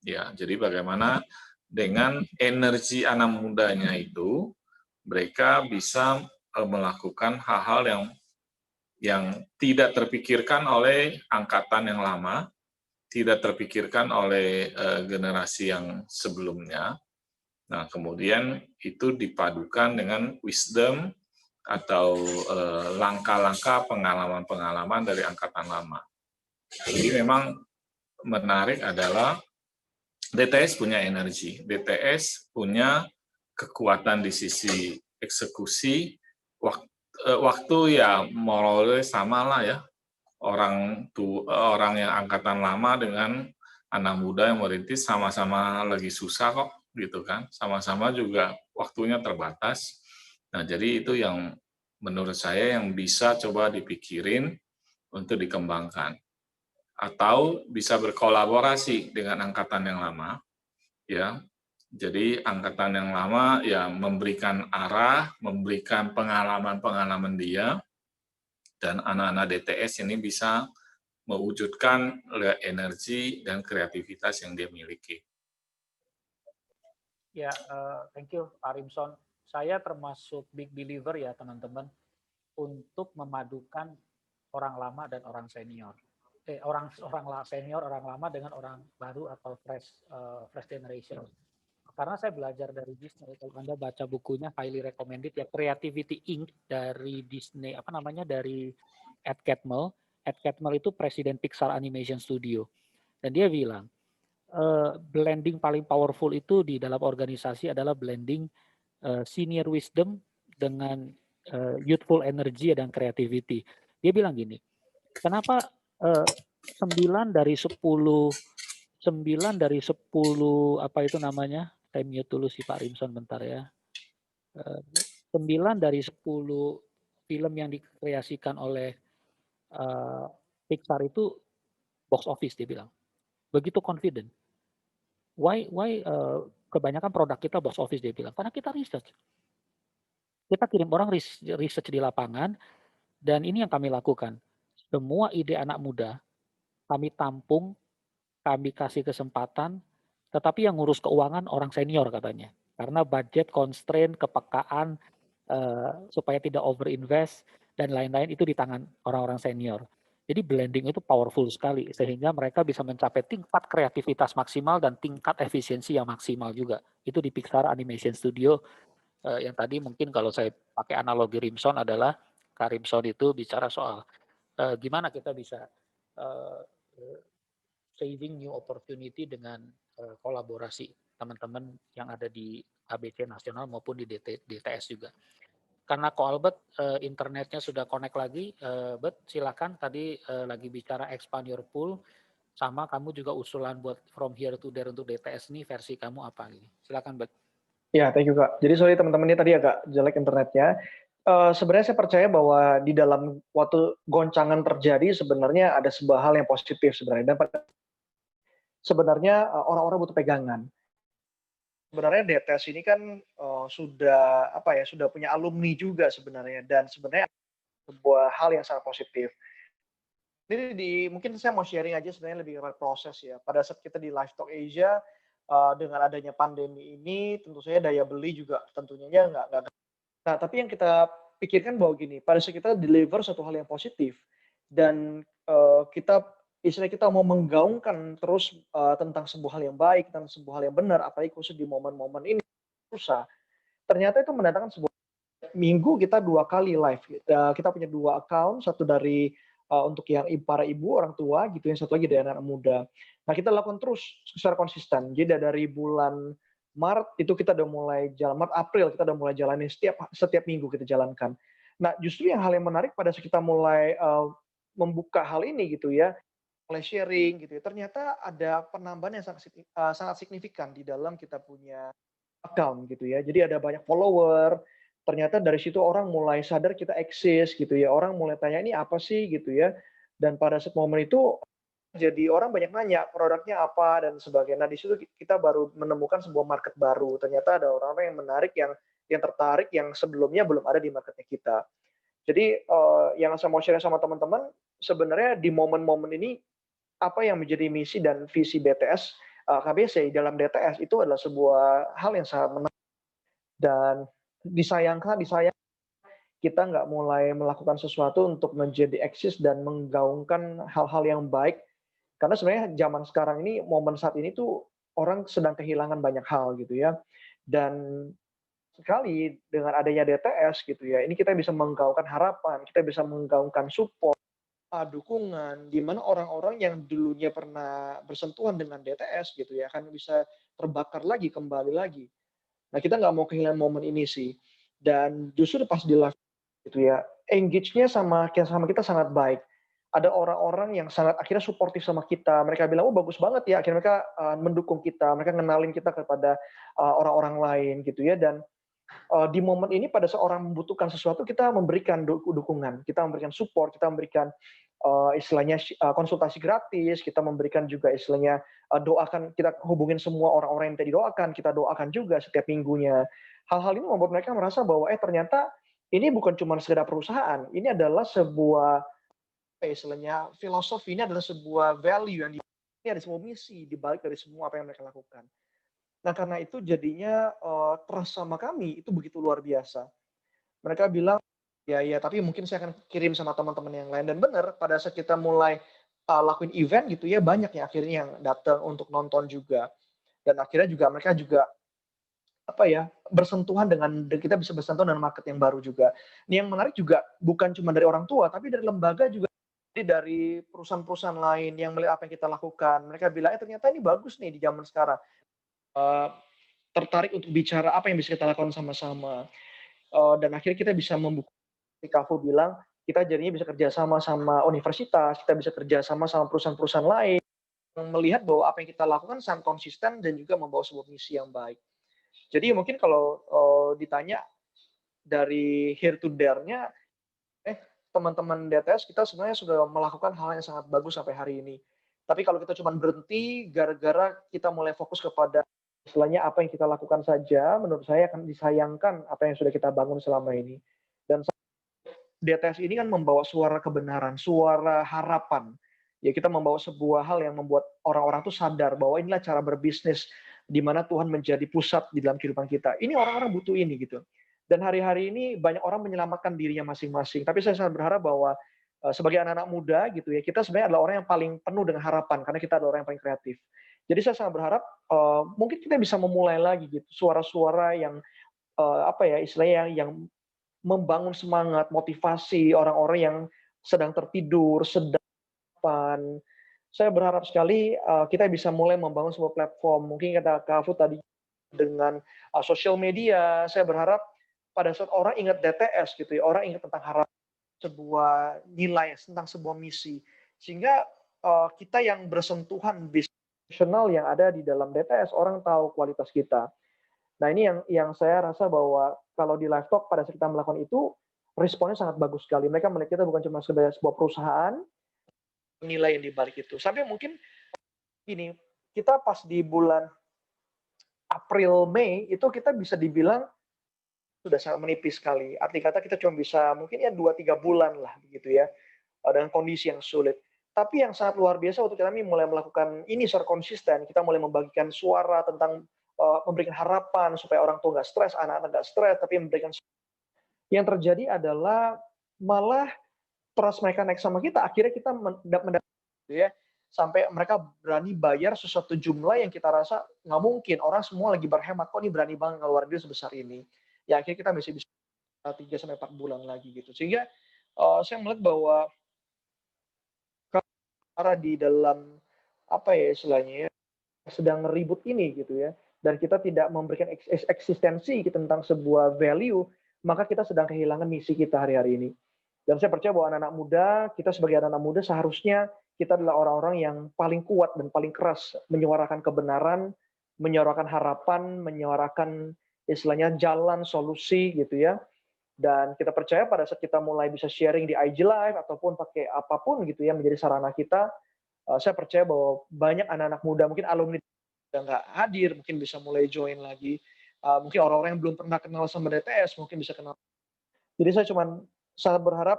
Ya, jadi bagaimana dengan energi anak mudanya itu mereka bisa melakukan hal-hal yang tidak terpikirkan oleh angkatan yang lama, tidak terpikirkan oleh generasi yang sebelumnya. Nah, kemudian itu dipadukan dengan wisdom atau langkah-langkah pengalaman-pengalaman dari angkatan lama. Jadi memang menarik adalah DTS punya energi, DTS punya kekuatan di sisi eksekusi, waktu ya moralnya sama lah ya, orang yang angkatan lama dengan anak muda yang merintis sama-sama lagi susah kok, gitu kan, sama-sama juga waktunya terbatas. Nah, jadi itu yang menurut saya yang bisa coba dipikirin untuk dikembangkan. Atau bisa berkolaborasi dengan angkatan yang lama, ya, Jadi angkatan yang lama ya memberikan arah, memberikan pengalaman-pengalaman dia, dan anak-anak DTS ini bisa mewujudkan energi dan kreativitas yang dia miliki. Ya, thank you Pak Rimson. Saya termasuk big believer ya teman-teman untuk memadukan orang lama dan orang senior. Orang senior, orang lama dengan orang baru atau fresh generation. Karena saya belajar dari Disney, kalau Anda baca bukunya highly recommended ya, Creativity Inc. dari Disney, dari Ed Catmull. Ed Catmull itu presiden Pixar Animation Studio. Dan dia bilang, blending paling powerful itu di dalam organisasi adalah blending senior wisdom dengan youthful energy dan creativity. Dia bilang gini, kenapa 9 dari 10 saya mute dulu si Pak Rimson bentar ya. 9 dari 10 film yang dikreasikan oleh Pixar itu box office dia bilang. Begitu confident. Why kebanyakan produk kita box office dia bilang? Karena kita research. Kita kirim orang research di lapangan dan ini yang kami lakukan. Semua ide anak muda kami tampung, kami kasih kesempatan, tetapi yang ngurus keuangan orang senior katanya. Karena budget constraint, kepekaan, supaya tidak overinvest, dan lain-lain itu di tangan orang-orang senior. Jadi blending itu powerful sekali, sehingga mereka bisa mencapai tingkat kreativitas maksimal dan tingkat efisiensi yang maksimal juga. Itu di Pixar Animation Studio, yang tadi mungkin kalau saya pakai analogi Rimson adalah, Kak Rimson itu bicara soal gimana kita bisa saving new opportunity dengan kolaborasi teman-teman yang ada di ABC Nasional maupun di DTS juga. Karena Ko Albert internetnya sudah connect lagi, Bet silakan tadi lagi bicara expand your pool, sama kamu juga usulan buat from here to there untuk DTS ini versi kamu apa ini? Silakan Bet. Ya, thank you Kak. Jadi sorry teman-teman ini tadi agak jelek internetnya. Sebenarnya saya percaya bahwa di dalam waktu goncangan terjadi sebenarnya ada sebuah hal yang positif sebenarnya. Dan sebenarnya orang-orang butuh pegangan. Sebenarnya DTS ini kan sudah punya alumni juga sebenarnya, dan sebenarnya sebuah hal yang sangat positif. Ini mungkin saya mau sharing aja sebenarnya lebih ke proses ya. Pada saat kita di Live Talk Asia dengan adanya pandemi ini, tentu saja daya beli juga tentunya nggak. Nah, tapi yang kita pikirkan bahwa gini, pada saat kita deliver satu hal yang positif dan istilahnya kita mau menggaungkan terus tentang sebuah hal yang baik dan sebuah hal yang benar, apalagi khusus di momen-momen ini susah. Ternyata itu mendatangkan sebuah minggu kita 2 kali live. Kita punya 2 account, satu dari untuk yang para ibu orang tua gitu, yang satu lagi dari anak muda. Nah, kita lakukan terus secara konsisten. Jadi dari bulan Maret itu kita udah mulai April kita udah mulai jalanin setiap minggu kita jalankan. Nah, justru hal yang menarik pada saat kita mulai membuka hal ini gitu ya, mulai sharing gitu ya, ternyata ada penambahan yang sangat signifikan di dalam kita punya account gitu ya. Jadi ada banyak follower, ternyata dari situ orang mulai sadar kita eksis gitu ya, orang mulai tanya ini apa sih gitu ya. Dan pada saat momen itu jadi orang banyak nanya produknya apa dan sebagainya. Nah, di situ kita baru menemukan sebuah market baru. Ternyata ada orang-orang yang menarik, yang tertarik, yang sebelumnya belum ada di marketnya kita. Jadi yang saya mau share sama teman-teman, sebenarnya di momen-momen ini apa yang menjadi misi dan visi BTS KBC dalam DTS itu adalah sebuah hal yang sangat menarik dan disayangkan kita nggak mulai melakukan sesuatu untuk menjadi eksis dan menggaungkan hal-hal yang baik. Karena sebenarnya zaman sekarang ini, momen saat ini tuh orang sedang kehilangan banyak hal gitu ya. Dan sekali dengan adanya DTS gitu ya, ini kita bisa menggaungkan harapan, kita bisa menggaungkan support, dukungan, di mana orang-orang yang dulunya pernah bersentuhan dengan DTS gitu ya, akan bisa terbakar lagi, kembali lagi. Nah, kita nggak mau kehilangan momen ini sih. Dan justru pas di live gitu ya, engage-nya sama kita sangat baik. Ada orang-orang yang sangat akhirnya suportif sama kita. Mereka bilang, oh bagus banget ya. Akhirnya mereka mendukung kita, mereka ngenalin kita kepada orang-orang lain gitu ya. Dan di momen ini pada seorang membutuhkan sesuatu, kita memberikan dukungan, kita memberikan support, kita memberikan istilahnya konsultasi gratis, kita memberikan juga istilahnya doakan, kita hubungin semua orang-orang yang minta didoakan, kita doakan juga setiap minggunya. Hal-hal ini membuat mereka merasa bahwa ternyata ini bukan cuma sekedar perusahaan, ini adalah sebuah istilahnya filosofi, ini adalah sebuah value yang ini ada sebuah misi di balik dari semua apa yang mereka lakukan. Nah, karena itu jadinya trust sama kami itu begitu luar biasa. Mereka bilang, ya, tapi mungkin saya akan kirim sama teman-teman yang lain. Dan benar, pada saat kita mulai lakuin event gitu ya, banyak yang akhirnya yang datang untuk nonton juga. Dan akhirnya juga mereka juga bersentuhan dengan, kita bisa bersentuhan dengan market yang baru juga. Ini yang menarik juga bukan cuma dari orang tua, tapi dari lembaga juga, dari perusahaan-perusahaan lain yang melihat apa yang kita lakukan. Mereka bilang, ternyata ini bagus nih di zaman sekarang. Tertarik untuk bicara apa yang bisa kita lakukan sama-sama. Dan akhirnya kita bisa membuka, Kafu bilang, kita jadinya bisa kerjasama sama universitas, kita bisa kerjasama sama perusahaan-perusahaan lain, yang melihat bahwa apa yang kita lakukan sangat konsisten dan juga membawa sebuah misi yang baik. Jadi mungkin kalau ditanya dari here to there-nya, teman-teman DTS kita sebenarnya sudah melakukan hal yang sangat bagus sampai hari ini. Tapi kalau kita cuma berhenti gara-gara kita mulai fokus kepada istilahnya apa yang kita lakukan saja, menurut saya akan disayangkan apa yang sudah kita bangun selama ini. Dan DTS ini kan membawa suara kebenaran, suara harapan. Ya, kita membawa sebuah hal yang membuat orang-orang tuh sadar bahwa inilah cara berbisnis di mana Tuhan menjadi pusat di dalam kehidupan kita. Ini orang-orang butuh ini gitu. Dan hari-hari ini banyak orang menyelamatkan dirinya masing-masing. Tapi saya sangat berharap bahwa sebagai anak-anak muda gitu ya, kita sebenarnya adalah orang yang paling penuh dengan harapan karena kita adalah orang yang paling kreatif. Jadi saya sangat berharap mungkin kita bisa memulai lagi gitu suara-suara yang istilahnya yang membangun semangat, motivasi orang-orang yang sedang tertidur, sedang saya berharap sekali kita bisa mulai membangun sebuah platform. Mungkin kata Kak Afu tadi dengan sosial media, saya berharap pada saat orang ingat DTS gitu ya, orang ingat tentang harapan, sebuah nilai, tentang sebuah misi. Sehingga kita yang bersentuhan bisnis profesional yang ada di dalam DTS, orang tahu kualitas kita. Nah, ini yang saya rasa bahwa kalau di live talk pada saat kita melakukan itu, responnya sangat bagus sekali. Mereka melihat kita bukan cuma sebagai sebuah perusahaan, nilai yang dibalik itu. Sampai mungkin ini, kita pas di bulan April, Mei, itu kita bisa dibilang sudah sangat menipis sekali. Arti kata kita cuma bisa mungkin ya 2-3 bulan lah begitu ya, dengan kondisi yang sulit. Tapi yang sangat luar biasa waktu kami mulai melakukan ini secara konsisten, kita mulai membagikan suara tentang memberikan harapan supaya orang tua nggak stres, anak-anak nggak stres, tapi memberikan. Yang terjadi adalah malah trust mereka naik sama kita, akhirnya kita mendapat ya, sampai mereka berani bayar sesuatu jumlah yang kita rasa nggak mungkin. Orang semua lagi berhemat, kok ini berani banget ngeluarin duit sebesar ini. Ya akhirnya kita masih bisa 3-4 bulan lagi gitu. Sehingga saya melihat bahwa cara di dalam istilahnya ya, sedang ngeribut ini gitu ya, dan kita tidak memberikan eksistensi tentang sebuah value, maka kita sedang kehilangan misi kita hari-hari ini. Dan saya percaya bahwa anak-anak muda, kita sebagai anak-anak muda seharusnya kita adalah orang-orang yang paling kuat dan paling keras menyuarakan kebenaran, menyuarakan harapan, menyuarakan istilahnya jalan, solusi gitu ya. Dan kita percaya pada saat kita mulai bisa sharing di IG Live ataupun pakai apapun gitu ya menjadi sarana kita, saya percaya bahwa banyak anak-anak muda, mungkin alumni yang nggak hadir, mungkin bisa mulai join lagi. Mungkin orang-orang yang belum pernah kenal sama DTS, mungkin bisa kenal. Jadi saya cuma sangat berharap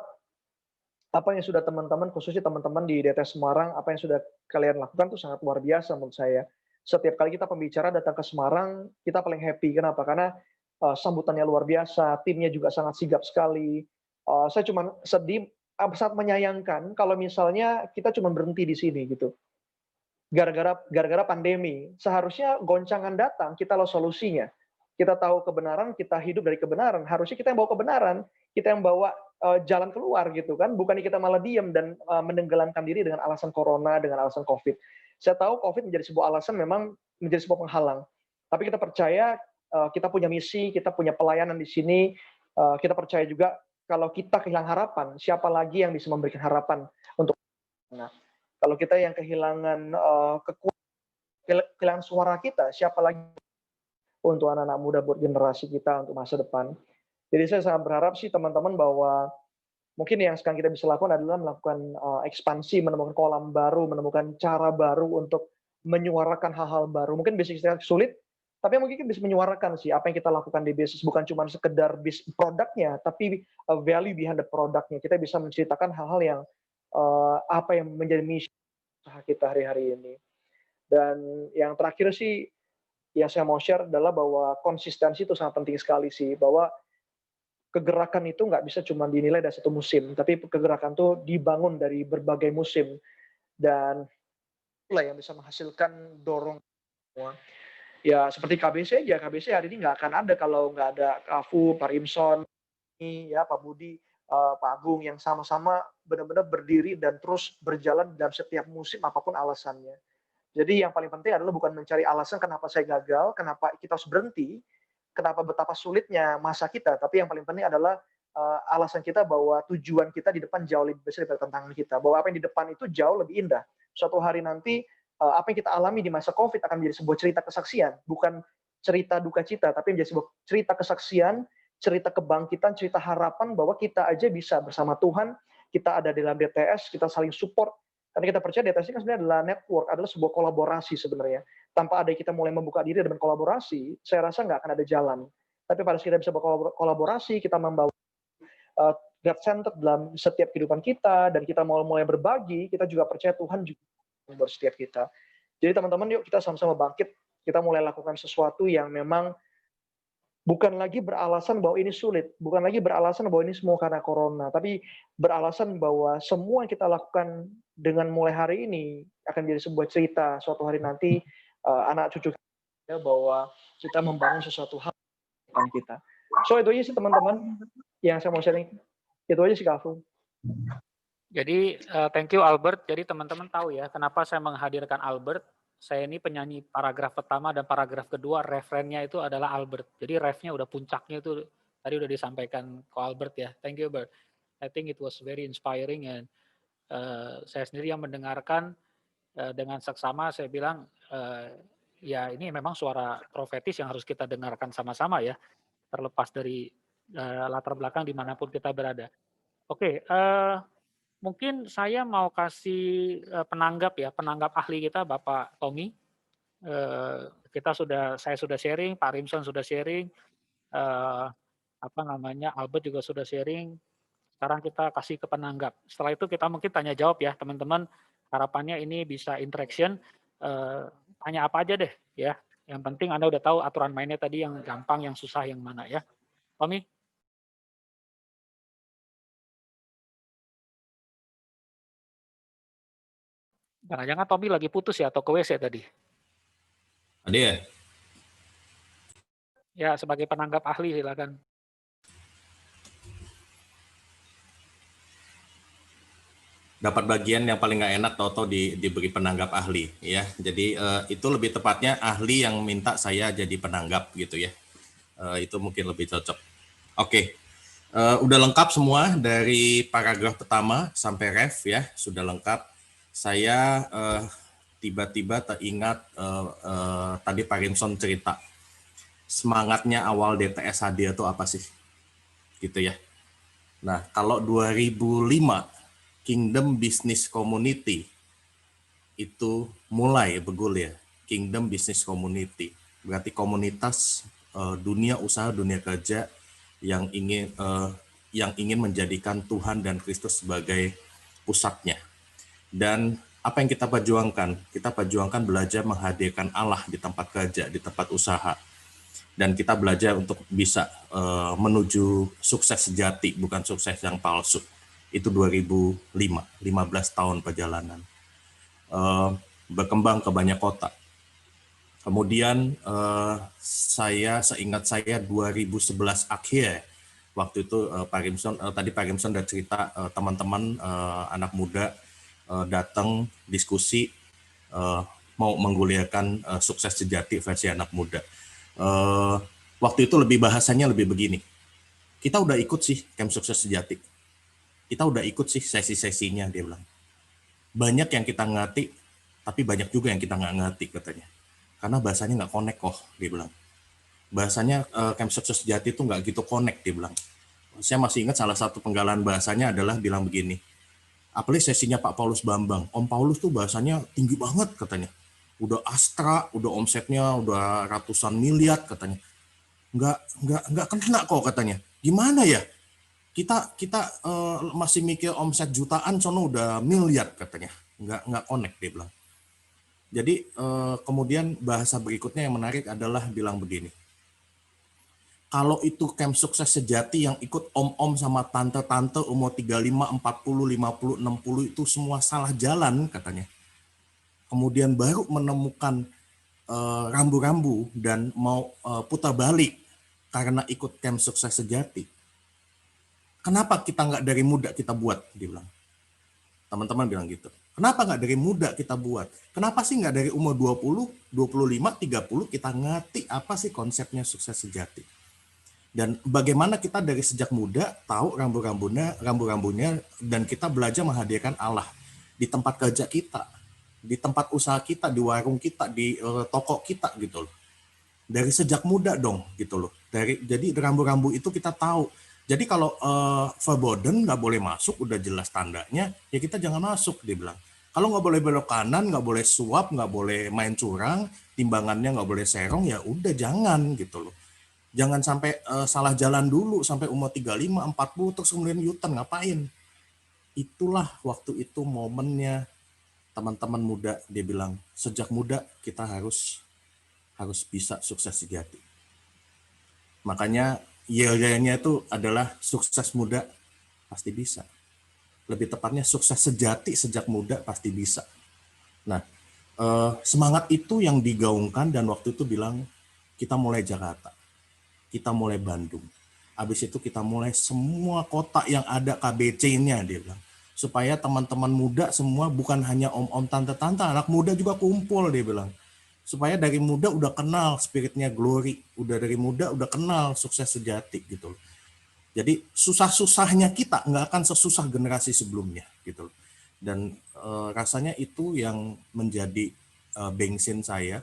apa yang sudah teman-teman, khususnya teman-teman di DTS Semarang, apa yang sudah kalian lakukan itu sangat luar biasa menurut saya. Setiap kali kita pembicara datang ke Semarang, kita paling happy. Kenapa? Karena sambutannya luar biasa, timnya juga sangat sigap sekali. Saya cuma sedih, sangat menyayangkan kalau misalnya kita cuma berhenti di sini gitu. Gara-gara pandemi, seharusnya goncangan datang, kita lo solusinya. Kita tahu kebenaran, kita hidup dari kebenaran. Harusnya kita yang bawa kebenaran, kita yang bawa jalan keluar gitu kan. Bukannya kita malah diam dan menenggelamkan diri dengan alasan corona, dengan alasan COVID. Saya tahu COVID menjadi sebuah alasan, memang menjadi sebuah penghalang. Tapi kita percaya kita punya misi, kita punya pelayanan di sini. Kita percaya juga kalau kita kehilangan harapan, siapa lagi yang bisa memberikan harapan untuk nah, kalau kita yang kehilangan kehilangan suara kita, siapa lagi untuk anak-anak muda buat generasi kita untuk masa depan. Jadi saya sangat berharap sih teman-teman bahwa Mungkin yang sekarang kita bisa lakukan adalah melakukan ekspansi, menemukan kolam baru, menemukan cara baru untuk menyuarakan hal-hal baru. Mungkin bisnis kita sulit, tapi mungkin kita bisa menyuarakan sih apa yang kita lakukan di bisnis, bukan cuma sekedar produknya, tapi value behind the produknya. Kita bisa menceritakan hal-hal yang apa yang menjadi misi usaha kita hari-hari ini. Dan yang terakhir sih yang saya mau share adalah bahwa konsistensi itu sangat penting sekali sih, bahwa kegerakan itu nggak bisa cuma dinilai dari satu musim, tapi kegerakan itu dibangun dari berbagai musim, dan itulah yang bisa menghasilkan dorong semua. Ya seperti KBC aja, KBC hari ini nggak akan ada kalau nggak ada Kafu, Pak Rimson, ya Pak Budi, Pak Agung yang sama-sama benar-benar berdiri dan terus berjalan dalam setiap musim apapun alasannya. Jadi yang paling penting adalah bukan mencari alasan kenapa saya gagal, kenapa kita harus berhenti, kenapa betapa sulitnya masa kita, tapi yang paling penting adalah alasan kita bahwa tujuan kita di depan jauh lebih besar daripada tantangan kita, bahwa apa yang di depan itu jauh lebih indah. Suatu hari nanti apa yang kita alami di masa COVID akan menjadi sebuah cerita kesaksian, bukan cerita duka cita, tapi menjadi sebuah cerita kesaksian, cerita kebangkitan, cerita harapan bahwa kita aja bisa bersama Tuhan, kita ada dalam DTS, kita saling support, karena kita percaya DTS ini kan sebenarnya adalah network, adalah sebuah kolaborasi sebenarnya. Tanpa ada kita mulai membuka diri dan kolaborasi, saya rasa nggak akan ada jalan. Tapi pada saat kita bisa berkolaborasi, kita membawa God center dalam setiap kehidupan kita, dan kita mulai berbagi, kita juga percaya Tuhan juga membuat setiap kita. Jadi teman-teman, yuk kita sama-sama bangkit, kita mulai lakukan sesuatu yang memang bukan lagi beralasan bahwa ini sulit, bukan lagi beralasan bahwa ini semua karena corona, tapi beralasan bahwa semua yang kita lakukan dengan mulai hari ini akan jadi sebuah cerita suatu hari nanti anak cucu kita, bahwa kita membangun sesuatu hal di depan kita. So itu aja sih teman-teman yang saya mau sharing. Itu aja sih Kak Afung. Jadi thank you Albert. Jadi teman-teman tahu ya kenapa saya menghadirkan Albert. Saya ini penyanyi paragraf pertama dan paragraf kedua, referennya itu adalah Albert. Jadi refnya udah puncaknya itu tadi udah disampaikan ke Albert ya. Thank you Albert. I think it was very inspiring, and saya sendiri yang mendengarkan dengan seksama saya bilang ya ini memang suara profetis yang harus kita dengarkan sama-sama ya, terlepas dari latar belakang dimanapun kita berada. Oke, mungkin saya mau kasih penanggap ahli kita Bapak Tommy. Saya sudah sharing, Pak Rimson sudah sharing, Albert juga sudah sharing. Sekarang kita kasih ke penanggap. Setelah itu kita mungkin tanya jawab ya teman-teman. Harapannya ini bisa interaction. Tanya apa aja deh ya. Yang penting Anda udah tahu aturan mainnya tadi, yang gampang, yang susah, yang mana ya. Tommy. Jangan-jangan Tommy lagi putus ya, atau ke WC tadi? Ada ya? Ya, sebagai penanggap ahli silakan. Dapat bagian yang paling nggak enak tahu-tahu diberi penanggap ahli ya. Jadi itu lebih tepatnya ahli yang minta saya jadi penanggap gitu ya. Itu mungkin lebih cocok. Oke. Udah lengkap semua dari paragraf pertama sampai ref ya, sudah lengkap. Saya tiba-tiba teringat tadi Pak Rimson cerita semangatnya awal DTS hadir itu apa sih, gitu ya. Nah kalau 2005 Kingdom Business Community itu mulai bergulir, Kingdom Business Community berarti komunitas dunia usaha, dunia kerja yang ingin menjadikan Tuhan dan Kristus sebagai pusatnya. Dan apa yang kita perjuangkan? Kita perjuangkan belajar menghadirkan Allah di tempat kerja, di tempat usaha. Dan kita belajar untuk bisa menuju sukses sejati, bukan sukses yang palsu. Itu 2005, 15 tahun perjalanan. Berkembang ke banyak kota. Kemudian seingat saya 2011 akhir, waktu itu Pak Rimson, tadi Pak Rimson udah cerita teman-teman anak muda datang diskusi mau menggulirkan sukses sejati versi anak muda. Waktu itu bahasanya lebih begini, kita udah ikut sih camp sukses sejati, kita udah ikut sih sesi-sesinya, dia bilang. Banyak yang kita ngerti, tapi banyak juga yang kita nggak ngerti katanya. Karena bahasanya nggak connect kok, dia bilang. Bahasanya camp sukses sejati itu nggak gitu connect, dia bilang. Saya masih ingat salah satu penggalan bahasanya adalah bilang begini, apalagi sesinya Pak Paulus Bambang. Om Paulus tuh bahasanya tinggi banget katanya. Udah Astra, udah omsetnya udah ratusan miliar katanya. Nggak kena kok katanya. Gimana ya? Kita masih mikir omset jutaan, sono udah miliar katanya. Nggak connect dia bilang. Jadi kemudian bahasa berikutnya yang menarik adalah bilang begini. Kalau itu camp sukses sejati yang ikut om-om sama tante-tante umur 35, 40, 50, 60 itu semua salah jalan katanya. Kemudian baru menemukan rambu-rambu dan mau putar balik karena ikut camp sukses sejati. Kenapa kita nggak dari muda kita buat, dia bilang. Teman-teman bilang gitu. Kenapa nggak dari muda kita buat? Kenapa sih nggak dari umur 20, 25, 30 kita ngerti apa sih konsepnya sukses sejati? Dan bagaimana kita dari sejak muda tahu rambu-rambunya dan kita belajar menghadirkan Allah di tempat kerja kita, di tempat usaha kita, di warung kita, di toko kita gitu loh. Dari sejak muda dong gitu loh. Jadi rambu-rambu itu kita tahu. Jadi kalau verboten nggak boleh masuk, udah jelas tandanya, ya kita jangan masuk, dia bilang. Kalau nggak boleh belok kanan, nggak boleh suap, nggak boleh main curang, timbangannya nggak boleh serong, ya udah jangan gitu loh. Jangan sampai salah jalan dulu sampai umur 35, 40 terus kemudian U-turn, ngapain? Itulah waktu itu momennya teman-teman muda, dia bilang sejak muda kita harus bisa sukses sejati. Makanya yel-yelnya itu adalah sukses muda pasti bisa. Lebih tepatnya sukses sejati sejak muda pasti bisa. Nah, semangat itu yang digaungkan dan waktu itu bilang kita mulai Jakarta. Kita mulai Bandung. Habis itu kita mulai semua kota yang ada KBC-nya, dia bilang. Supaya teman-teman muda semua bukan hanya om-om, tante-tante, anak muda juga kumpul, dia bilang. Supaya dari muda udah kenal spiritnya Glory, udah dari muda udah kenal sukses sejati gitu. Jadi susah-susahnya kita nggak akan sesusah generasi sebelumnya gitu. Dan rasanya itu yang menjadi bensin saya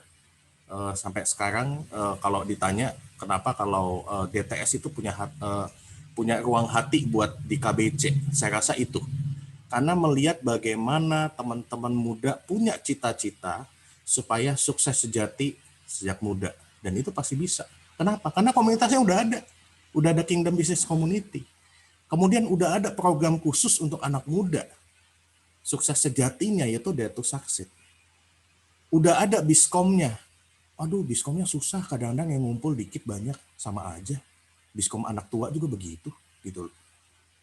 sampai sekarang. Kalau ditanya kenapa kalau DTS itu punya ruang hati buat di KBC, saya rasa itu karena melihat bagaimana teman-teman muda punya cita-cita supaya sukses sejati sejak muda, dan itu pasti bisa. Kenapa? Karena komunitasnya udah ada Kingdom Business Community, kemudian udah ada program khusus untuk anak muda sukses sejatinya, yaitu Dare to Succeed. Udah ada biskomnya. Aduh, biskomnya susah, kadang-kadang yang ngumpul dikit banyak sama aja. Biskom anak tua juga begitu, gitu loh.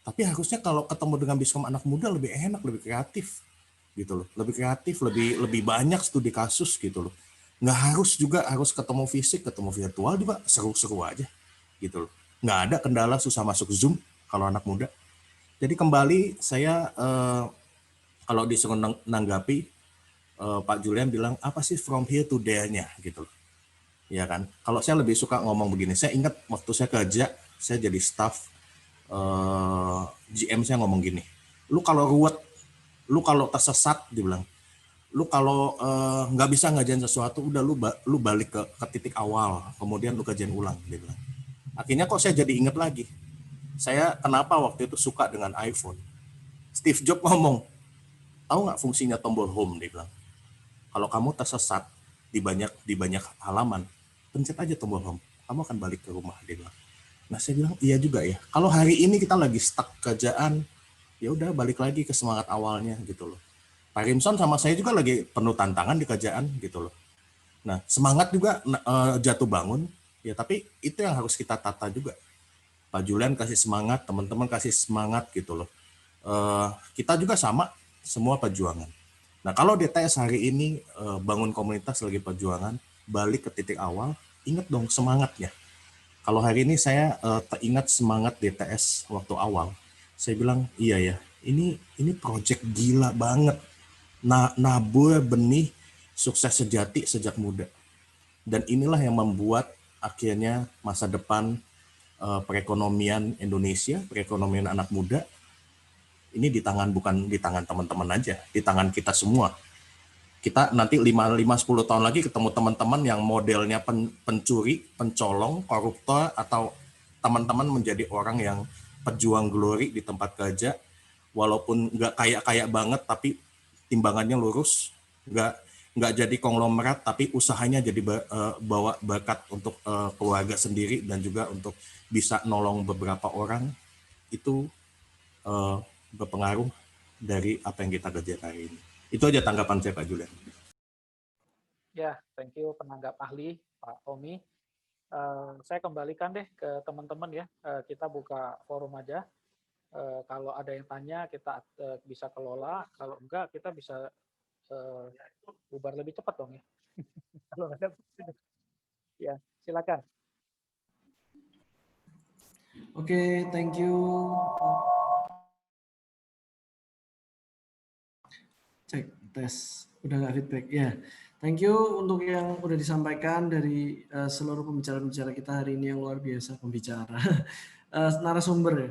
Tapi harusnya kalau ketemu dengan biskom anak muda lebih enak, lebih kreatif, gitu loh. Lebih kreatif, lebih banyak studi kasus, gitu loh. Nggak harus ketemu fisik, ketemu virtual juga seru-seru aja, gitu loh. Nggak ada kendala susah masuk Zoom kalau anak muda. Jadi kembali saya kalau disuruh nanggapi, Pak Julian bilang, apa sih from here to there-nya gitu loh. Ya kan? Kalau saya lebih suka ngomong begini, saya ingat waktu saya kerja, saya jadi staff, GM saya ngomong gini, lu kalau ruwet, lu kalau tersesat, dibilang, lu kalau nggak bisa ngajarin sesuatu, udah lu balik ke titik awal, kemudian lu kerjain ulang, dia bilang. Akhirnya kok saya jadi ingat lagi, saya kenapa waktu itu suka dengan iPhone. Steve Jobs ngomong, tahu nggak fungsinya tombol home, dia bilang. Kalau kamu tersesat di banyak halaman, pencet aja tombol home, kamu akan balik ke rumah, dia bilang. Nah saya bilang iya juga ya. Kalau hari ini kita lagi stuck kerjaan, ya udah balik lagi ke semangat awalnya gitu loh. Pak Rimson sama saya juga lagi penuh tantangan di kerjaan gitu loh. Nah semangat juga jatuh bangun, ya tapi itu yang harus kita tata juga. Pak Julian kasih semangat, teman-teman kasih semangat gitu loh. Kita juga sama, semua perjuangan. Nah kalau DTS hari ini bangun komunitas lagi perjuangan, balik ke titik awal, ingat dong semangatnya. Kalau hari ini saya teringat semangat DTS waktu awal, saya bilang iya ya, ini project gila banget, nabur benih sukses sejati sejak muda. Dan inilah yang membuat akhirnya masa depan perekonomian Indonesia, perekonomian anak muda, ini bukan di tangan teman-teman aja, di tangan kita semua. Kita nanti 5-10 tahun lagi ketemu teman-teman yang modelnya pencuri, pencolong, koruptor, atau teman-teman menjadi orang yang pejuang glory di tempat kerja, walaupun nggak kaya-kaya banget tapi timbangannya lurus, nggak jadi konglomerat tapi usahanya jadi bawa berkat untuk keluarga sendiri dan juga untuk bisa nolong beberapa orang, itu berpengaruh dari apa yang kita kerjakan hari ini. Itu aja tanggapan saya, Pak Julian. Ya, thank you penanggap ahli Pak Tommy. Saya kembalikan deh ke teman-teman ya. Kita buka forum aja. Kalau ada yang tanya kita bisa kelola. Kalau enggak kita bisa bubar lebih cepat dong ya. Kalau ada, ya silakan. Oke, thank you. Cek tes, udah nggak feedback ya. Thank you untuk yang udah disampaikan dari seluruh pembicara-pembicara kita hari ini yang luar biasa pembicara, narasumber ya.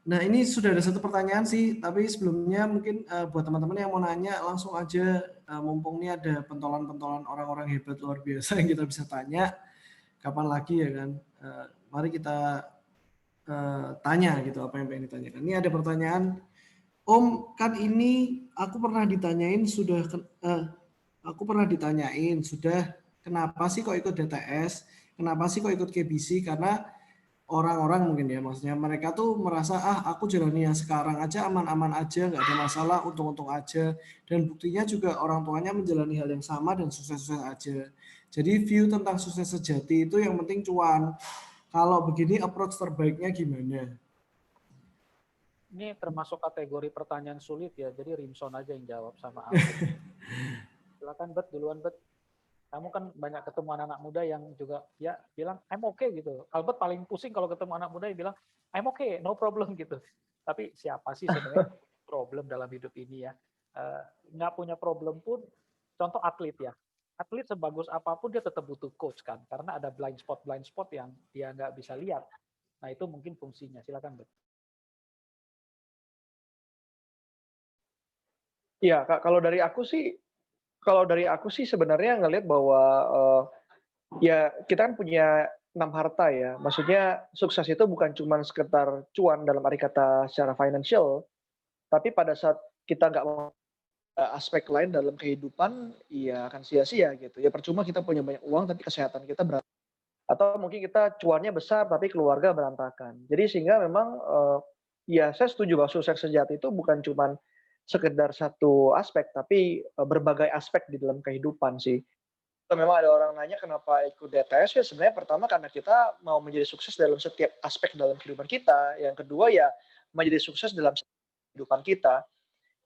Nah ini sudah ada satu pertanyaan sih, tapi sebelumnya mungkin buat teman-teman yang mau nanya langsung aja, mumpung ini ada pentolan-pentolan orang-orang hebat luar biasa yang kita bisa tanya, kapan lagi ya kan. Mari kita tanya gitu apa yang pengen ditanyakan. Ini ada pertanyaan, Om, kan ini aku pernah ditanyain sudah kenapa sih kok ikut DTS, kenapa sih kok ikut KBC, karena orang-orang mungkin ya maksudnya mereka tuh merasa aku jalani yang sekarang aja aman-aman aja, nggak ada masalah, untung-untung aja, dan buktinya juga orang tuanya menjalani hal yang sama dan sukses-sukses aja. Jadi view tentang sukses sejati itu yang penting cuan. Kalau begini approach terbaiknya gimana? Ini termasuk kategori pertanyaan sulit ya, jadi Rimson aja yang jawab sama aku. Silakan Bet, duluan Bet. Kamu kan banyak ketemu anak-anak muda yang juga ya bilang I'm okay gitu. Albert paling pusing kalau ketemu anak muda yang bilang I'm okay, no problem gitu. Tapi siapa sih sebenarnya problem dalam hidup ini ya? Nggak punya problem pun, contoh atlet ya. Atlet sebagus apapun dia tetap butuh coach kan, karena ada blind spot yang dia nggak bisa lihat. Nah itu mungkin fungsinya. Silakan Bet. Iya, Kak, kalau dari aku sih sebenarnya ngelihat bahwa ya kita kan punya 6 harta ya. Maksudnya sukses itu bukan cuma sekedar cuan dalam arti kata secara financial, tapi pada saat kita nggak mau aspek lain dalam kehidupan, ya akan sia-sia gitu. Ya percuma kita punya banyak uang tapi kesehatan kita berantakan. Atau mungkin kita cuannya besar tapi keluarga berantakan. Jadi sehingga memang ya saya setuju bahwa sukses sejati itu bukan cuma sekedar satu aspek, tapi berbagai aspek di dalam kehidupan sih. Memang ada orang nanya kenapa ikut DTS, ya sebenarnya pertama karena kita mau menjadi sukses dalam setiap aspek dalam kehidupan kita. Yang kedua ya menjadi sukses dalam kehidupan kita.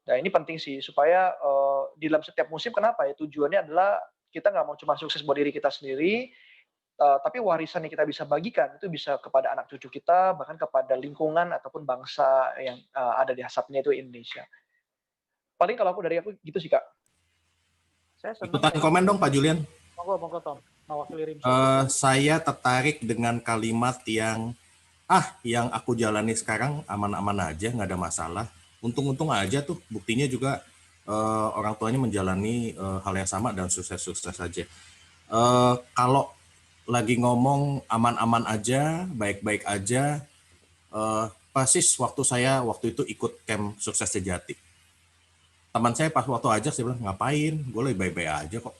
Nah ini penting sih supaya di dalam setiap musim, kenapa ya, tujuannya adalah kita nggak mau cuma sukses buat diri kita sendiri, tapi warisan yang kita bisa bagikan itu bisa kepada anak cucu kita, bahkan kepada lingkungan ataupun bangsa yang ada di asapnya itu Indonesia. Paling kalau dari aku gitu sih, Kak. Ikutan komen dong Pak Julian. Monggo Tom, mewakili Rimson. Saya tertarik dengan kalimat yang aku jalani sekarang aman-aman aja, nggak ada masalah. Untung-untung aja tuh, buktinya juga orang tuanya menjalani hal yang sama dan sukses-sukses aja. Kalau lagi ngomong aman-aman aja, baik-baik aja, persis waktu itu ikut camp Sukses Sejati. Teman saya pas waktu ajak, saya bilang, ngapain? Gue lebih baik-baik aja kok.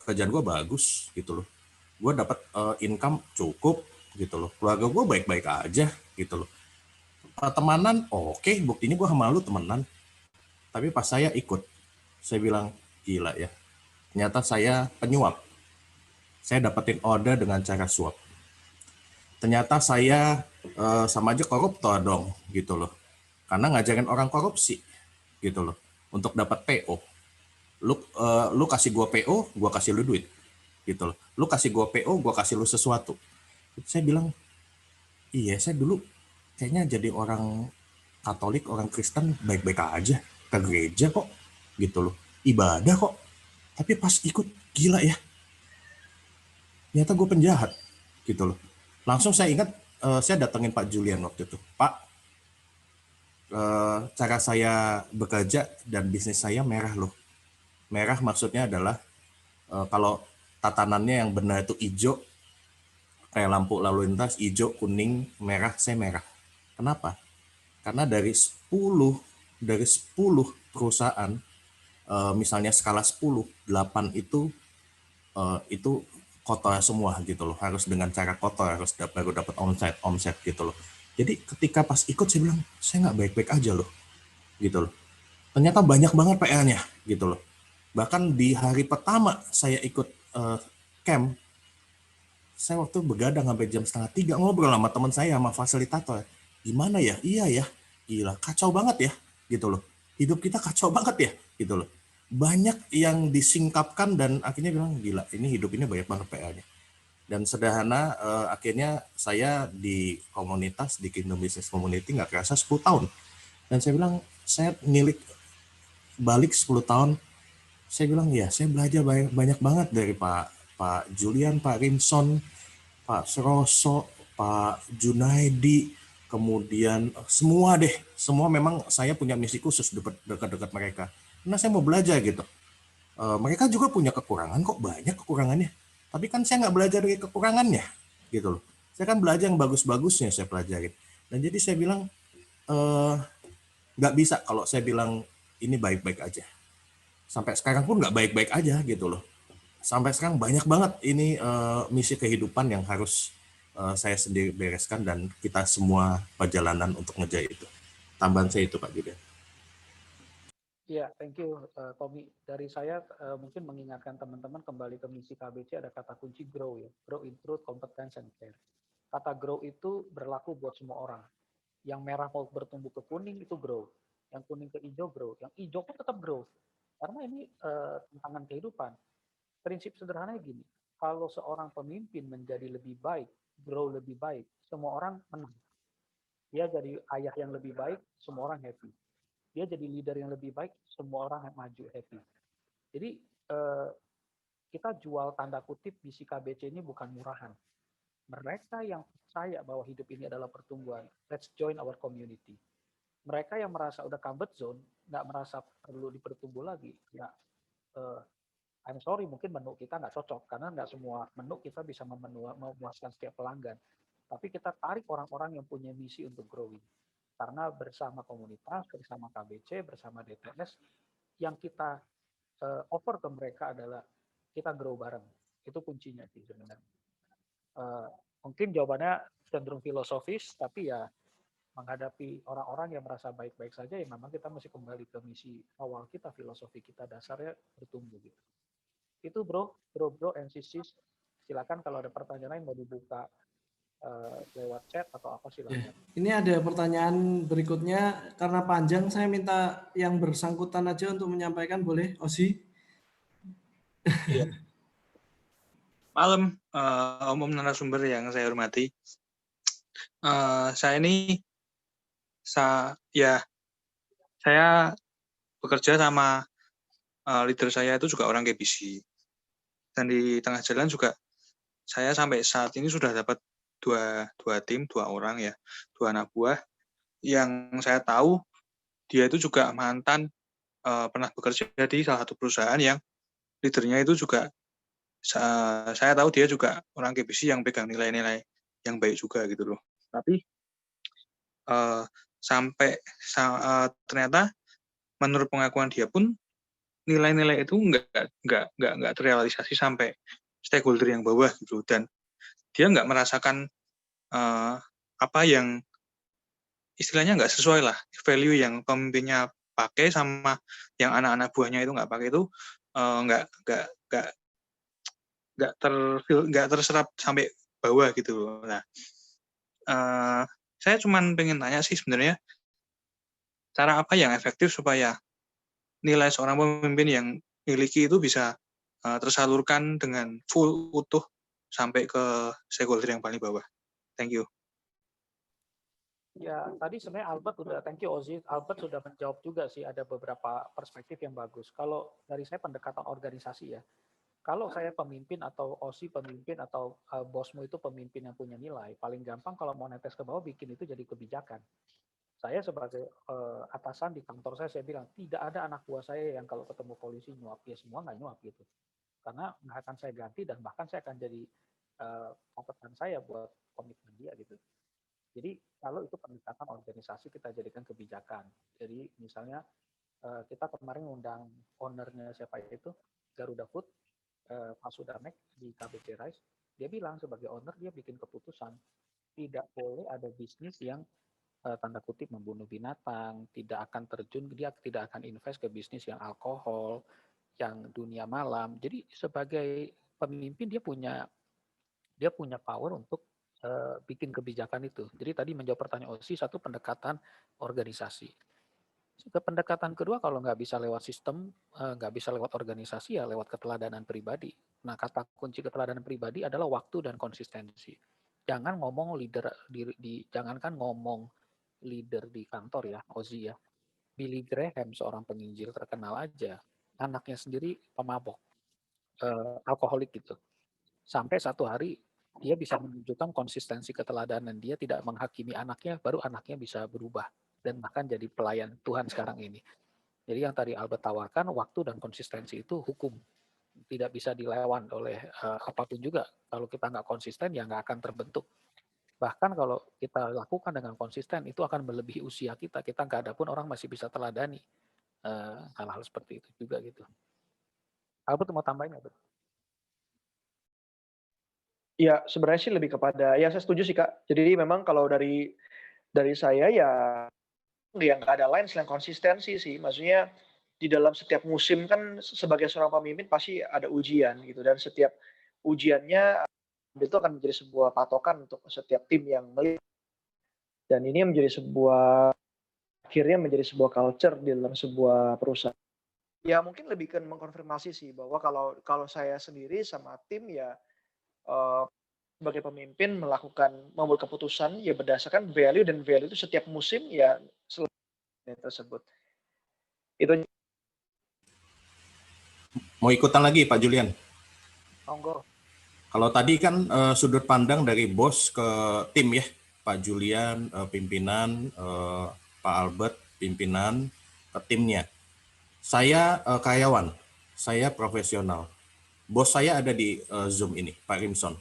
Kerjaan gue bagus gitu loh. Gue dapat income cukup gitu loh. Keluarga gue baik-baik aja gitu loh. Pertemanan oke, buktinya gue sama lu temenan. Tapi pas saya ikut, saya bilang, gila ya. Ternyata saya penyuap. Saya dapetin order dengan cara suap. Ternyata saya sama aja koruptor dong gitu loh. Karena ngajarin orang korupsi gitu loh, untuk dapat PO. Lu kasih gua PO, gua kasih lu duit gitu loh. Lu kasih gua PO, gua kasih lu sesuatu. Saya bilang, iya saya dulu kayaknya jadi orang Katolik, orang Kristen baik-baik aja, ke gereja kok gitu loh, ibadah kok. Tapi pas ikut, gila ya, ternyata gue penjahat gitu loh. Langsung saya ingat, saya datengin Pak Julian waktu itu, Pak, cara saya bekerja dan bisnis saya merah loh. Merah maksudnya adalah kalau tatanannya yang benar itu hijau, kayak lampu lalu lintas hijau, kuning, merah, saya merah. Kenapa? Karena dari 10 perusahaan, misalnya skala 10, 8 itu kotor semua gitu loh. Harus dengan cara kotor, harus baru dapat omset gitu loh. Jadi ketika pas ikut saya bilang, saya nggak baik-baik aja loh gitu loh. Ternyata banyak banget PR-nya gitu loh. Bahkan di hari pertama saya ikut camp, saya waktu begadang sampai jam 2:30 ngobrol sama teman saya, sama fasilitator. Gimana ya? Iya ya, gila, kacau banget ya, gitu loh. Hidup kita kacau banget ya, gitu loh. Banyak yang disingkapkan dan akhirnya bilang, gila, ini hidup ini banyak banget PR-nya. Dan sederhana, akhirnya saya di komunitas, di Kingdom Business Community nggak kerasa 10 tahun. Dan saya bilang, saya nilik balik 10 tahun, saya bilang, ya saya belajar banyak banget dari Pak Julian, Pak Rimson, Pak Suroso, Pak Junaidi, kemudian semua memang saya punya misi khusus dekat-dekat mereka. Karena saya mau belajar gitu. Mereka juga punya kekurangan kok, banyak kekurangannya. Tapi kan saya nggak belajar dari kekurangannya, gitu loh. Saya kan belajar yang bagus-bagusnya saya pelajarin. Dan jadi saya bilang, nggak bisa kalau saya bilang ini baik-baik aja. Sampai sekarang pun nggak baik-baik aja gitu loh. Sampai sekarang banyak banget ini misi kehidupan yang harus saya sendiri bereskan dan kita semua perjalanan untuk ngejar itu. Tambahan saya itu Pak Julian. Ya, thank you Tommy. Dari saya mungkin mengingatkan teman-teman kembali ke misi KBC ada kata kunci grow ya. Grow in truth, competence, and care. Kata grow itu berlaku buat semua orang. Yang merah mau bertumbuh ke kuning itu grow. Yang kuning ke hijau grow. Yang hijau pun tetap grow. Karena ini tantangan kehidupan. Prinsip sederhananya gini, kalau seorang pemimpin menjadi lebih baik, grow lebih baik, semua orang menang. Dia jadi ayah yang lebih baik, semua orang happy. Dia jadi leader yang lebih baik, semua orang maju happy. Jadi kita jual tanda kutip misi KBC ini bukan murahan. Mereka yang percaya bahwa hidup ini adalah pertumbuhan, let's join our community. Mereka yang merasa udah comfort zone, nggak merasa perlu dipertumbuh lagi, ya I'm sorry, mungkin menu kita nggak cocok, karena nggak semua menu kita bisa memuaskan setiap pelanggan. Tapi kita tarik orang-orang yang punya misi untuk growing. Karena bersama komunitas, bersama KBC, bersama DTS, yang kita offer ke mereka adalah kita grow bareng. Itu kuncinya sih sebenarnya. Mungkin jawabannya cenderung filosofis, tapi ya menghadapi orang-orang yang merasa baik-baik saja, ya memang kita mesti kembali ke misi awal kita, filosofi kita dasarnya bertumbuh gitu. Itu bro and sisters, silakan kalau ada pertanyaan lain mau dibuka lewat chat atau apa silakan. Ini ada pertanyaan berikutnya, karena panjang saya minta yang bersangkutan aja untuk menyampaikan, boleh Osi? Iya. Malam, umum narasumber yang saya hormati. Saya bekerja sama leader saya itu juga orang KBC. Dan di tengah jalan juga saya sampai saat ini sudah dapat dua tim, 2 orang ya, 2 anak buah yang saya tahu dia itu juga mantan pernah bekerja di salah satu perusahaan yang leadernya itu juga saya tahu dia juga orang KBC yang pegang nilai-nilai yang baik juga gitu loh. Tapi ternyata menurut pengakuan dia pun nilai-nilai itu nggak terrealisasi sampai stakeholder yang bawah gitu, dan dia nggak merasakan apa yang istilahnya nggak sesuai lah, value yang pemimpinnya pakai sama yang anak-anak buahnya itu nggak pakai itu nggak terserap sampai bawah gitu. Nah, saya cuma pengen tanya sih sebenarnya cara apa yang efektif supaya nilai seorang pemimpin yang miliki itu bisa tersalurkan dengan full utuh sampai ke stakeholder yang paling bawah. Thank you. Ya, tadi sebenarnya thank you Ozi, Albert sudah menjawab juga sih, ada beberapa perspektif yang bagus. Kalau dari saya pendekatan organisasi ya, kalau saya pemimpin atau Ozi pemimpin atau bosmu itu pemimpin yang punya nilai, paling gampang kalau mau netes ke bawah bikin itu jadi kebijakan. Saya sebagai atasan di kantor saya bilang, tidak ada anak buah saya yang kalau ketemu polisi nyuap, ya semua nggak nyuap gitu. Karena nggak akan saya ganti dan bahkan saya akan jadi catatan saya buat komitmen dia gitu. Jadi kalau itu pendekatan organisasi kita jadikan kebijakan. Jadi misalnya kita kemarin undang ownernya siapa itu, Garuda Food, Pak Sudamek di KBC Rice. Dia bilang sebagai owner dia bikin keputusan tidak boleh ada bisnis yang tanda kutip membunuh binatang, tidak akan terjun, dia tidak akan invest ke bisnis yang alkohol, yang dunia malam. Jadi sebagai pemimpin dia punya power untuk bikin kebijakan itu. Jadi tadi menjawab pertanyaan Osi, satu pendekatan organisasi. Pendekatan kedua kalau nggak bisa lewat sistem, nggak bisa lewat organisasi, ya lewat keteladanan pribadi. Nah, kata kunci keteladanan pribadi adalah waktu dan konsistensi. Jangan ngomong jangankan ngomong leader di kantor ya, Ozi ya. Billy Graham seorang penginjil terkenal aja, anaknya sendiri pemabok, alkoholik gitu. Sampai satu hari dia bisa menunjukkan konsistensi keteladanan, dia tidak menghakimi anaknya, baru anaknya bisa berubah dan bahkan jadi pelayan Tuhan sekarang ini. Jadi yang tadi Albert tawarkan, waktu dan konsistensi itu hukum, tidak bisa dilawan oleh apapun juga. Kalau kita nggak konsisten ya nggak akan terbentuk. Bahkan kalau kita lakukan dengan konsisten itu akan melebihi usia kita nggak ada pun orang masih bisa teladani hal-hal seperti itu juga gitu. Albert mau tambahin nggak? Ya, sebenarnya sih lebih kepada, ya saya setuju sih Kak. Jadi memang kalau dari saya ya nggak ada lain selain konsistensi sih. Maksudnya di dalam setiap musim kan sebagai seorang pemimpin pasti ada ujian gitu. Dan setiap ujiannya itu akan menjadi sebuah patokan untuk setiap tim yang melihat. Dan ini akhirnya menjadi sebuah culture di dalam sebuah perusahaan. Ya mungkin lebih ke mengkonfirmasi sih bahwa kalau saya sendiri sama tim ya sebagai pemimpin membuat keputusan ya berdasarkan value, dan value itu setiap musim ya tersebut. Itu. Mau ikutan lagi Pak Julian? Monggo. Kalau tadi kan sudut pandang dari bos ke tim ya, Pak Julian pimpinan, Pak Albert pimpinan ke timnya. Saya karyawan, saya profesional. Bos saya ada di Zoom ini, Pak Rimson.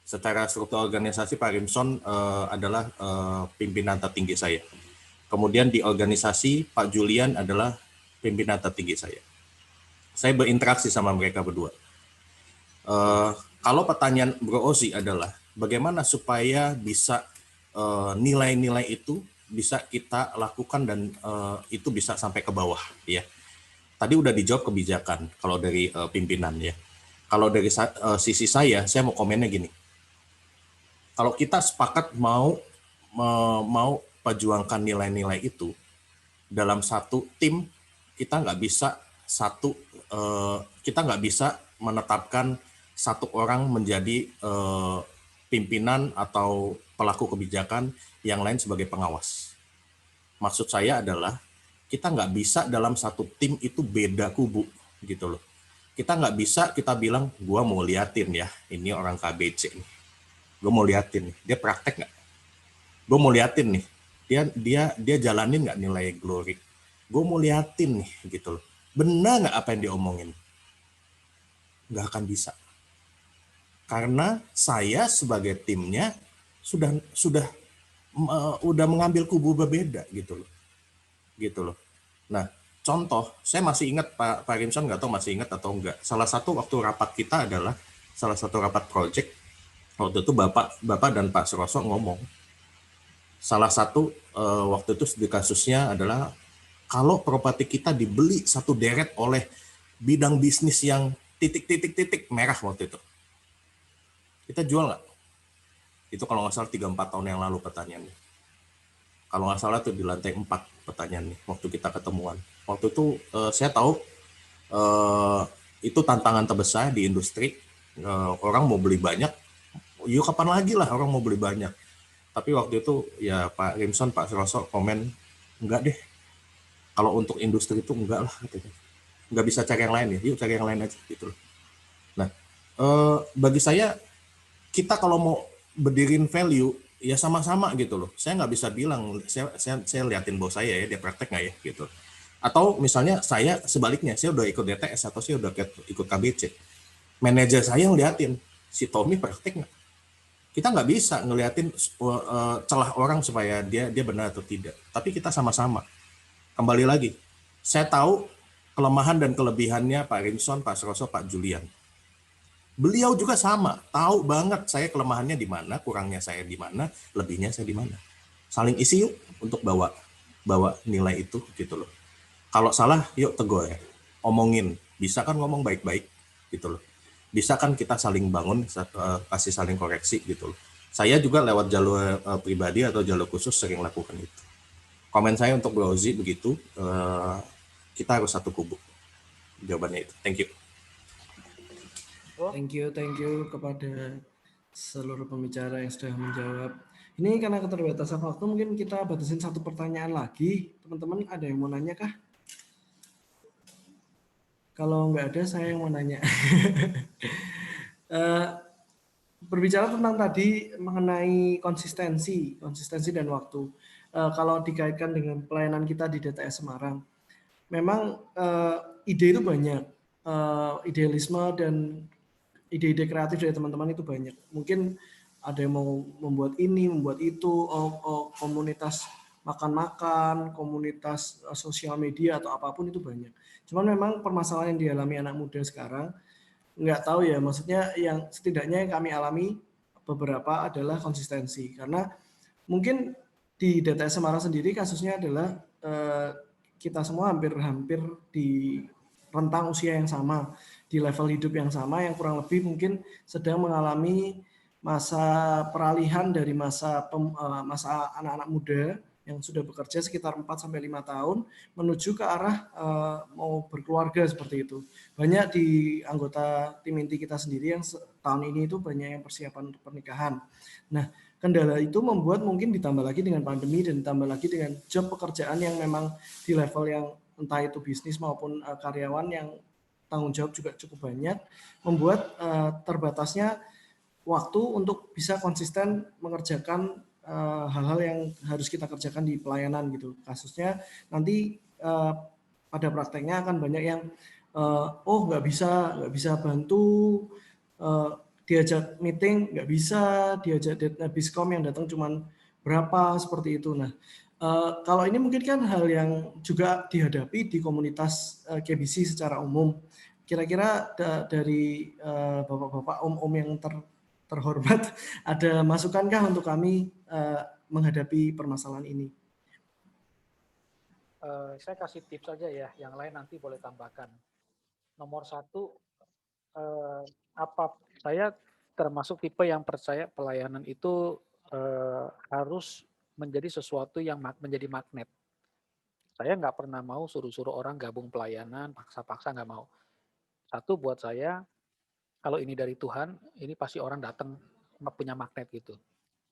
Secara struktur organisasi, Pak Rimson adalah pimpinan tertinggi saya. Kemudian di organisasi, Pak Julian adalah pimpinan tertinggi saya. Saya berinteraksi sama mereka berdua. Kalau pertanyaan Bro Ozi adalah, bagaimana supaya bisa nilai-nilai itu bisa kita lakukan dan itu bisa sampai ke bawah, ya. Tadi udah dijawab kebijakan kalau dari pimpinan ya. Kalau dari sisi saya mau komennya gini. Kalau kita sepakat mau perjuangkan nilai-nilai itu dalam satu tim, kita nggak bisa menetapkan satu orang menjadi pimpinan atau pelaku kebijakan, yang lain sebagai pengawas. Maksud saya adalah kita nggak bisa dalam satu tim itu beda kubu gitu loh. Kita nggak bisa kita bilang, gua mau liatin ya, ini orang KBC nih. Gua mau liatin nih, dia praktek nggak? Gua mau liatin nih, dia jalanin nggak nilai glory? Gua mau liatin nih gitu loh. Benar nggak apa yang diomongin? Nggak akan bisa. Karena saya sebagai timnya udah mengambil kubu berbeda gitu loh. Nah, contoh, saya masih ingat Pak Rimson, nggak tahu masih ingat atau enggak. Salah satu waktu rapat kita adalah salah satu rapat project. Waktu itu Bapak dan Pak Suroso ngomong. Salah satu waktu itu di kasusnya adalah kalau properti kita dibeli satu deret oleh bidang bisnis yang titik merah waktu itu. Kita jual nggak? Itu kalau nggak salah 3-4 tahun yang lalu pertanyaannya. Kalau nggak salah itu di lantai 4 pertanyaannya waktu kita ketemuan. Waktu itu saya tahu itu tantangan terbesar di industri. Orang mau beli banyak, yuk kapan lagi lah orang mau beli banyak. Tapi waktu itu ya Pak Rimson, Pak Suroso komen, enggak deh. Kalau untuk industri itu enggak lah. Gitu. Nggak bisa cari yang lain ya, yuk cari yang lain aja gitu loh. Nah, bagi saya, kita kalau mau berdiriin value, ya sama-sama gitu loh. Saya nggak bisa bilang, saya liatin bos saya ya, dia praktek nggak ya gitu. Atau misalnya saya sebaliknya, saya udah ikut DTS atau saya udah ikut KBC. Manajer saya yang liatin, si Tommy praktek nggak? Kita nggak bisa ngeliatin celah orang supaya dia benar atau tidak. Tapi kita sama-sama. Kembali lagi, saya tahu kelemahan dan kelebihannya Pak Rimson, Pak Suroso, Pak Julian. Beliau juga sama, tahu banget saya kelemahannya di mana, kurangnya saya di mana, lebihnya saya di mana. Saling isi yuk untuk bawa nilai itu gitu loh. Kalau salah yuk tegur ya, omongin. Bisa kan ngomong baik-baik gitu loh. Bisa kan kita saling bangun, kasih saling koreksi gitu loh. Saya juga lewat jalur pribadi atau jalur khusus sering lakukan itu. Komen saya untuk Bro Ozi begitu, kita harus satu kubu. Jawabannya itu. Thank you. Thank you kepada seluruh pembicara yang sudah menjawab. Ini karena keterbatasan waktu mungkin kita batasin satu pertanyaan lagi. Teman-teman ada yang mau nanya kah? Kalau nggak ada saya yang mau nanya. Berbicara tentang tadi mengenai konsistensi dan waktu. Kalau dikaitkan dengan pelayanan kita di DTS Semarang, memang ide itu banyak, idealisme dan ide-ide kreatif dari teman-teman itu banyak. Mungkin ada yang mau membuat ini, membuat itu, komunitas makan-makan, komunitas sosial media atau apapun itu banyak. Cuman memang permasalahan yang dialami anak muda sekarang, nggak tahu ya, maksudnya yang setidaknya yang kami alami beberapa adalah konsistensi. Karena mungkin di DTS Semarang sendiri kasusnya adalah kita semua hampir di rentang usia yang sama, di level hidup yang sama, yang kurang lebih mungkin sedang mengalami masa peralihan dari masa anak-anak muda yang sudah bekerja sekitar 4-5 tahun menuju ke arah mau berkeluarga seperti itu. Banyak di anggota tim inti kita sendiri yang tahun ini itu banyak yang persiapan untuk pernikahan. Nah, kendala itu membuat mungkin ditambah lagi dengan pandemi dan ditambah lagi dengan job pekerjaan yang memang di level yang entah itu bisnis maupun karyawan yang tanggung jawab juga cukup banyak, membuat terbatasnya waktu untuk bisa konsisten mengerjakan hal-hal yang harus kita kerjakan di pelayanan gitu. Kasusnya nanti pada prakteknya akan banyak yang nggak bisa bantu, diajak meeting nggak bisa, diajak Biskom yang datang cuman berapa seperti itu. Nah, kalau ini mungkin kan hal yang juga dihadapi di komunitas KBC secara umum. Kira-kira dari bapak-bapak om-om yang terhormat, ada masukankah untuk kami menghadapi permasalahan ini? Saya kasih tips saja ya, yang lain nanti boleh tambahkan. Nomor satu, saya termasuk tipe yang percaya pelayanan itu harus menjadi sesuatu yang menjadi magnet. Saya nggak pernah mau suruh-suruh orang gabung pelayanan, paksa-paksa nggak mau. Satu, buat saya, kalau ini dari Tuhan, ini pasti orang datang punya magnet gitu.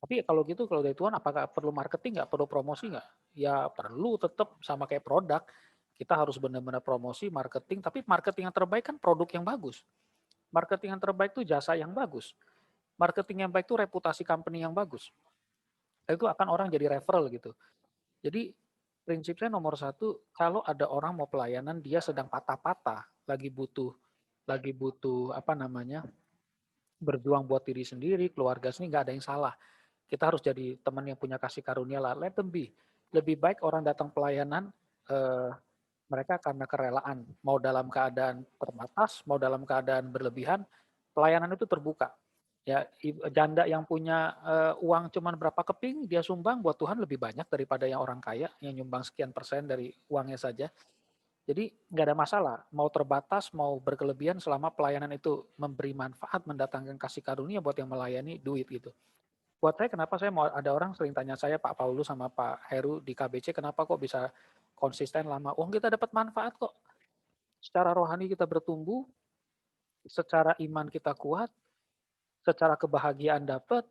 Tapi kalau gitu, kalau dari Tuhan, apakah perlu marketing nggak? Perlu promosi nggak? Ya perlu, tetap sama kayak produk. Kita harus benar-benar promosi, marketing. Tapi marketing yang terbaik kan produk yang bagus. Marketing yang terbaik itu jasa yang bagus. Marketing yang baik itu reputasi company yang bagus. Itu akan orang jadi referral gitu. Jadi prinsipnya nomor satu, kalau ada orang mau pelayanan, dia sedang patah-patah, lagi butuh berjuang buat diri sendiri, keluarga sendiri, nggak ada yang salah. Kita harus jadi teman yang punya kasih karunia lah. Let them be. Lebih baik orang datang pelayanan, mereka karena kerelaan. Mau dalam keadaan terbatas, mau dalam keadaan berlebihan, pelayanan itu terbuka. Ya, janda yang punya uang cuman berapa keping, dia sumbang buat Tuhan lebih banyak daripada yang orang kaya yang nyumbang sekian persen dari uangnya saja. Jadi nggak ada masalah, mau terbatas, mau berkelebihan selama pelayanan itu memberi manfaat, mendatangkan kasih karunia buat yang melayani, duit gitu. Buat saya, kenapa saya mau, ada orang sering tanya saya, Pak Paulus sama Pak Heru di KBC, kenapa kok bisa konsisten lama? Kita dapat manfaat kok. Secara rohani kita bertumbuh, secara iman kita kuat, secara kebahagiaan dapat,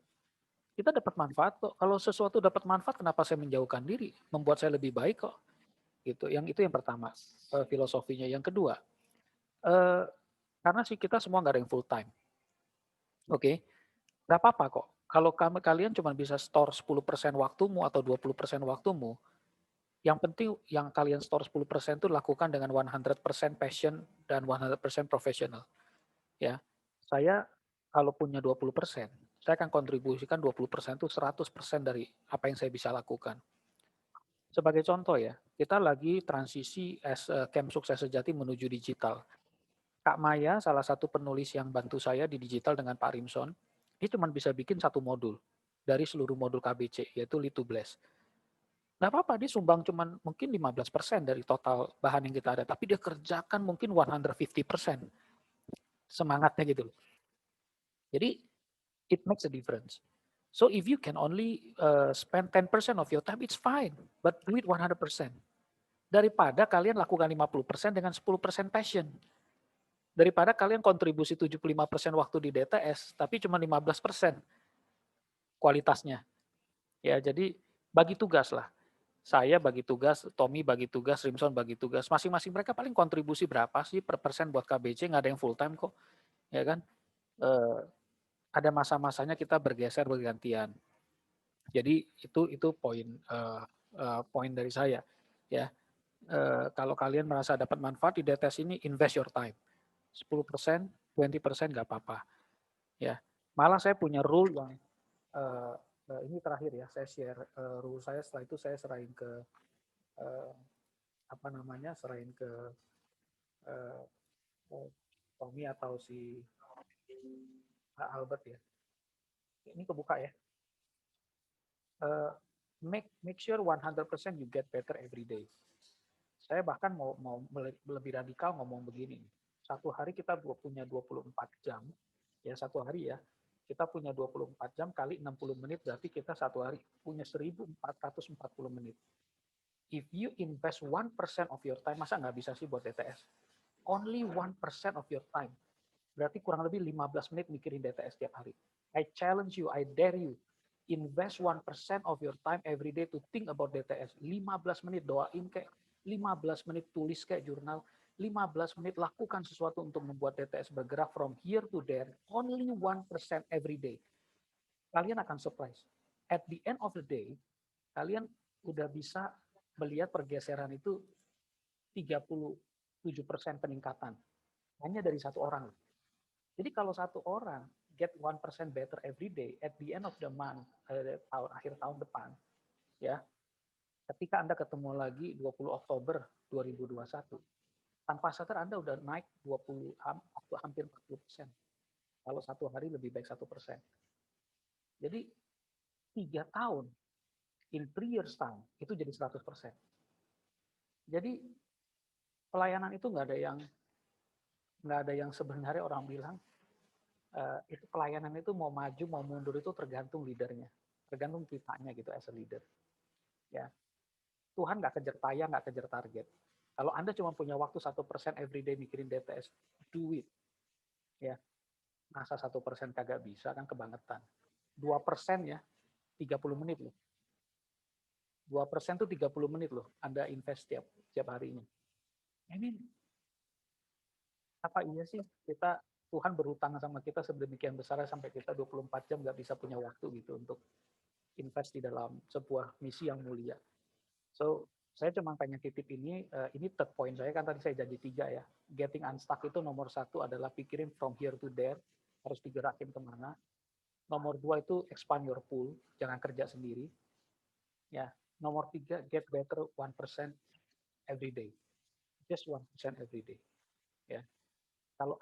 kita dapat manfaat kok. Kalau sesuatu dapat manfaat, kenapa saya menjauhkan diri? Membuat saya lebih baik kok. Gitu. Yang itu yang pertama, filosofinya. Yang kedua, karena sih kita semua nggak ada yang full time. Oke, nggak apa-apa kok. Kalau kalian cuma bisa store 10% waktumu atau 20% waktumu, yang penting yang kalian store 10% itu lakukan dengan 100% passion dan 100% professional. Ya, saya kalau punya 20%, saya akan kontribusikan 20% itu 100% dari apa yang saya bisa lakukan. Sebagai contoh ya, kita lagi transisi Camp Sukses Sejati menuju digital. Kak Maya, salah satu penulis yang bantu saya di digital dengan Pak Rimson, dia cuma bisa bikin satu modul dari seluruh modul KBC, yaitu Lead to Bless. Nggak apa-apa, dia sumbang cuma mungkin 15% dari total bahan yang kita ada, tapi dia kerjakan mungkin 150%. Semangatnya gitu loh. Jadi, it makes a difference. So if you can only spend 10% of your time, it's fine. But do it 100%. Daripada kalian lakukan 50% dengan 10% passion. Daripada kalian kontribusi 75% waktu di DTS, tapi cuma 15% kualitasnya. Ya, jadi bagi tugas lah. Saya bagi tugas, Tommy bagi tugas, Rimson bagi tugas. Masing-masing mereka paling kontribusi berapa sih per persen buat KBC, nggak ada yang full time kok. Ya kan? Ada masa-masanya kita bergeser bergantian. Jadi itu poin dari saya. Ya, kalau kalian merasa dapat manfaat di DTS ini, invest your time. 10%, 20% nggak apa-apa. Ya, malah saya punya rule yang ini terakhir ya, saya share rule saya. Setelah itu saya serahin ke serahin ke Tommy atau si Albert ya. Ini kebuka ya. Make sure 100% you get better every day. Saya bahkan mau lebih radikal ngomong begini. Satu hari kita punya 24 jam, ya satu hari ya, kita punya 24 jam kali 60 menit, berarti kita satu hari punya 1440 menit. If you invest 1% of your time, masa nggak bisa sih buat DTS? Only 1% of your time. Berarti kurang lebih 15 menit mikirin DTS tiap hari. I challenge you, I dare you. Invest 1% of your time every day to think about DTS. 15 menit doain kayak, 15 menit tulis kayak jurnal, 15 menit lakukan sesuatu untuk membuat DTS bergerak from here to there. Only 1% every day. Kalian akan surprise. At the end of the day, kalian udah bisa melihat pergeseran itu 37% peningkatan. Hanya dari satu orang. Jadi kalau satu orang get 1% better every day, at the end of the month, akhir tahun depan, ya, ketika Anda ketemu lagi 20 Oktober 2021, tanpa sadar Anda udah naik hampir 40%. Kalau satu hari lebih baik 1%. Jadi 3 tahun, in 3 years time, itu jadi 100%. Jadi pelayanan itu nggak ada yang sebenarnya orang bilang itu pelayanan itu mau maju mau mundur itu tergantung leadernya, tergantung kitanya gitu as a leader. Ya, Tuhan nggak kejar tayang, nggak kejar target. Kalau Anda cuma punya waktu 1% everyday mikirin DTS, do it. Ya, masa 1% kagak bisa kan kebangetan. 2% ya, 30 menit loh. 2% tuh 30 menit loh. Anda invest tiap harinya. Ini apa iya sih Tuhan berhutang sama kita sedemikian besar sampai kita 24 jam nggak bisa punya waktu gitu untuk invest di dalam sebuah misi yang mulia. So, saya cuma pengen titip ini third point saya kan tadi saya janji 3 ya. Getting unstuck itu nomor 1 adalah pikirin from here to there, harus digerakin kemana. Nomor 2 itu expand your pool, jangan kerja sendiri. Ya, nomor 3 get better 1% every day. Just 1% every day. Ya. Kalau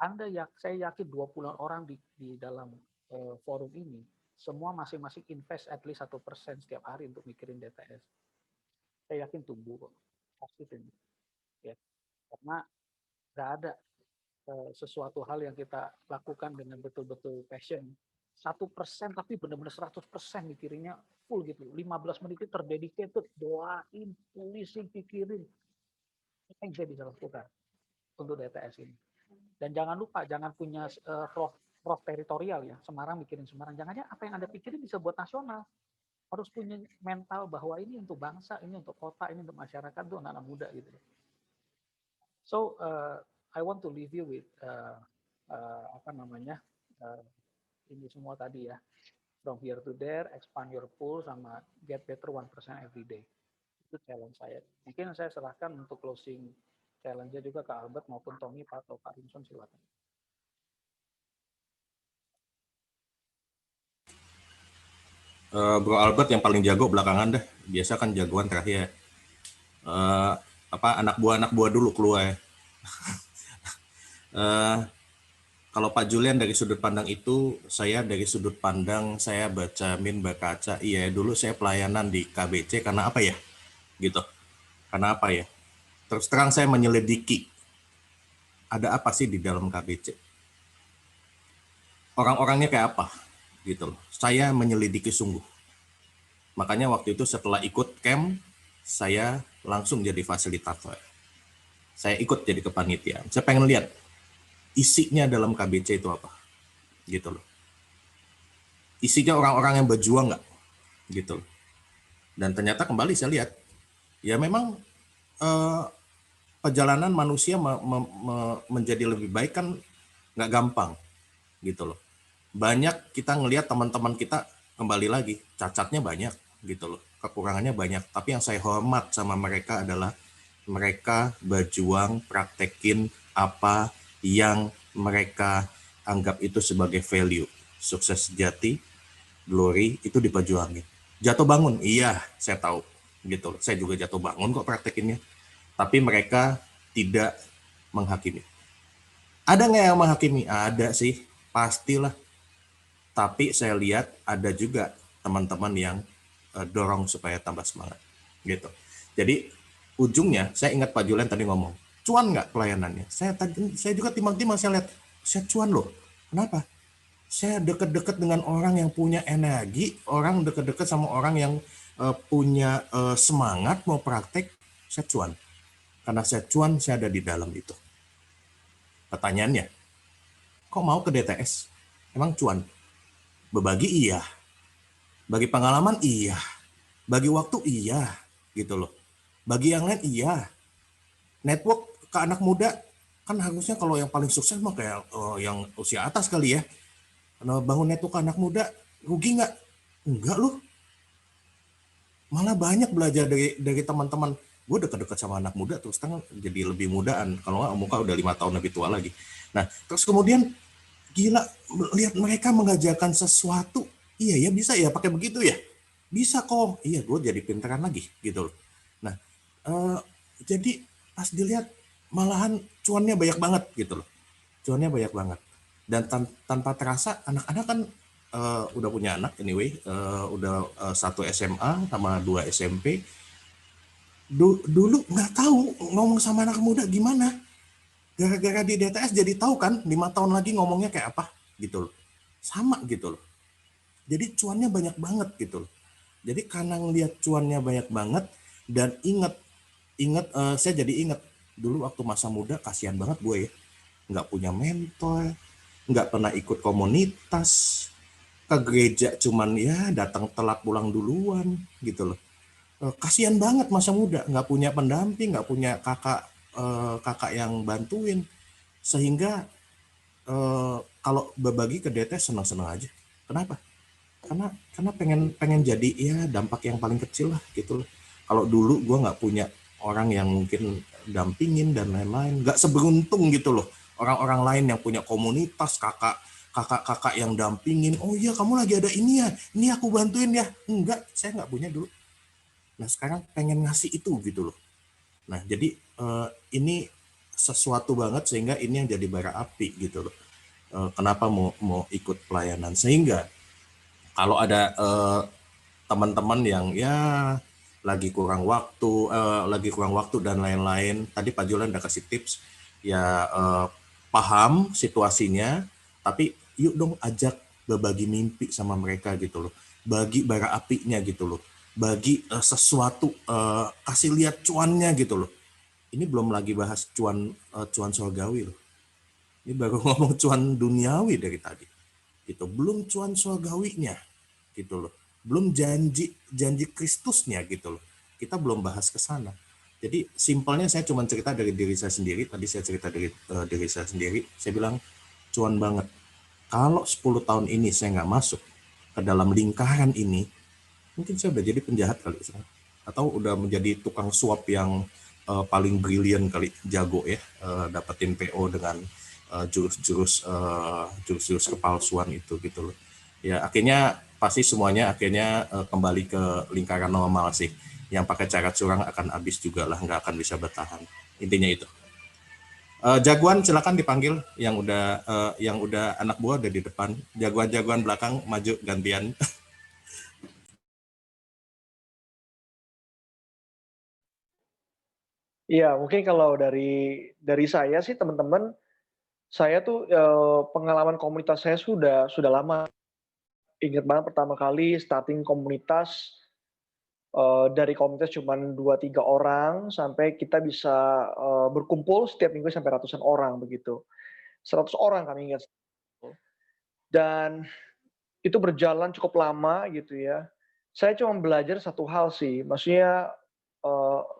saya yakin 20 orang di dalam forum ini, semua masing-masing invest at least 1% setiap hari untuk mikirin DTS. Saya yakin tumbuh kok. Pasti tumbuh. Ya. Karena nggak ada sesuatu hal yang kita lakukan dengan betul-betul passion. 1% tapi benar-benar 100% mikirinnya full gitu. 15 menit itu terdedicated, doain, tulisin, pikirin. Apa yang saya bisa lakukan untuk DTS ini. Dan jangan lupa, jangan punya roh teritorial ya. Semarang mikirin Semarang. Jangan apa yang Anda pikirin bisa buat nasional. Harus punya mental bahwa ini untuk bangsa, ini untuk kota, ini untuk masyarakat, untuk anak-anak muda gitu. So, I want to leave you with ini semua tadi ya. From here to there, expand your pool, sama get better 1% every day. Itu challenge saya. Mungkin saya serahkan untuk closing challenge-nya juga ke Albert maupun Tommy atau Pak Rimson, silakan. Bro Albert yang paling jago belakangan dah. Biasa kan jagoan terakhir. Anak buah dulu keluar. Kalau Pak Julian dari sudut pandang itu, saya dari sudut pandang saya berkaca. Iya, dulu saya pelayanan di KBC karena apa ya? Gitu. Karena apa ya? Terus terang saya menyelidiki ada apa sih di dalam KBC? Orang-orangnya kayak apa? Gitu loh. Saya menyelidiki sungguh. Makanya waktu itu setelah ikut camp, saya langsung jadi fasilitator. Saya ikut jadi kepanitiaan. Saya pengen lihat isinya dalam KBC itu apa. Gitu loh. Isinya orang-orang yang berjuang nggak? Gitu loh. Dan ternyata kembali saya lihat, ya memang perjalanan manusia menjadi lebih baik kan nggak gampang. Gitu loh. Banyak kita ngelihat teman-teman kita kembali lagi, cacatnya banyak gitu loh, kekurangannya banyak, tapi yang saya hormat sama mereka adalah mereka berjuang praktekin apa yang mereka anggap itu sebagai value. Sukses sejati, glory itu diperjuangin. Jatuh bangun, iya saya tahu gitu loh. Saya juga jatuh bangun kok praktekinnya, tapi mereka tidak menghakimi. Ada nggak yang menghakimi? Ada sih, pastilah. Tapi saya lihat ada juga teman-teman yang dorong supaya tambah semangat gitu. Jadi ujungnya saya ingat Pak Julian tadi ngomong, cuan nggak pelayanannya? Saya juga timbang-timbang, saya lihat saya cuan loh. Kenapa? Saya dekat-dekat dengan orang yang punya energi, orang dekat-dekat sama orang yang punya semangat mau praktek, saya cuan. Karena saya cuan, saya ada di dalam itu. Pertanyaannya, kok mau ke DTS? Emang cuan? Berbagi iya, bagi pengalaman iya, bagi waktu iya, gitu loh. Bagi yang lain iya. Network ke anak muda kan harusnya kalau yang paling sukses mah kayak yang usia atas kali ya. Karena bangun network ke anak muda rugi nggak? Enggak loh. Malah banyak belajar dari teman-teman. Gue dekat-dekat sama anak muda terus terang jadi lebih mudaan. Kalau nggak muka udah 5 tahun lebih tua lagi. Nah terus kemudian gila lihat mereka mengajarkan sesuatu. Iya ya bisa ya pakai begitu ya. Bisa kok. Iya gue jadi pinteran lagi gitu loh. Nah jadi pas dilihat malahan cuannya banyak banget gitu loh. Cuannya banyak banget. Dan tanpa terasa anak-anak kan udah punya anak anyway. Udah 1 SMA sama 2 SMP. Dulu nggak tahu ngomong sama anak muda gimana. Gara-gara di DTS jadi tahu kan 5 tahun lagi ngomongnya kayak apa gitu loh. Sama gitu loh. Jadi cuannya banyak banget gitu loh. Jadi karena ngelihat cuannya banyak banget dan ingat saya jadi ingat dulu waktu masa muda kasihan banget gue ya. Nggak punya mentor, nggak pernah ikut komunitas, ke gereja cuman ya datang telat pulang duluan gitu loh. Kasihan banget masa muda, nggak punya pendamping, nggak punya kakak yang bantuin, sehingga kalau berbagi ke DTS senang-senang aja. Kenapa? Karena pengen jadi ya dampak yang paling kecil lah gitu loh. Kalau dulu gue nggak punya orang yang mungkin dampingin dan lain-lain, nggak seberuntung gitu loh orang-orang lain yang punya komunitas kakak yang dampingin. Oh iya kamu lagi ada ini ya, ini aku bantuin ya. Enggak, saya nggak punya dulu. Nah sekarang pengen ngasih itu gitu loh. Nah jadi ini sesuatu banget sehingga ini yang jadi bara api gitu loh. Kenapa mau ikut pelayanan, sehingga kalau ada teman-teman yang ya lagi kurang waktu dan lain-lain, tadi Pak Julian udah kasih tips ya, paham situasinya, tapi yuk dong ajak berbagi mimpi sama mereka gitu loh, bagi bara apinya gitu loh, bagi sesuatu, kasih lihat cuannya gitu loh. Ini belum lagi bahas cuan surgawi loh. Ini baru ngomong cuan duniawi dari tadi. Gitu. Belum cuan surgawinya gitu loh. Belum janji Kristusnya gitu loh. Kita belum bahas ke sana. Jadi simpelnya saya cuma cerita dari diri saya sendiri. Tadi saya cerita dari diri saya sendiri. Saya bilang cuan banget. Kalau 10 tahun ini saya nggak masuk ke dalam lingkaran ini, mungkin saya udah jadi penjahat kali. Atau udah menjadi tukang suap yang paling brilian kali, jago ya, dapetin PO dengan jurus-jurus kepalsuan itu gitu loh. Ya akhirnya pasti semuanya akhirnya kembali ke lingkaran normal sih. Yang pakai cara curang akan habis juga lah, nggak akan bisa bertahan. Intinya itu. Jagoan silakan dipanggil yang udah anak buah udah di depan. Jagoan belakang maju gantian. Iya, mungkin kalau dari saya sih teman-teman, saya tuh pengalaman komunitas saya sudah lama. Ingat banget pertama kali starting komunitas, dari komunitas cuma 2-3 orang sampai kita bisa berkumpul setiap minggu sampai ratusan orang begitu. 100 orang kami ingat. Dan itu berjalan cukup lama gitu ya. Saya cuma belajar satu hal sih, maksudnya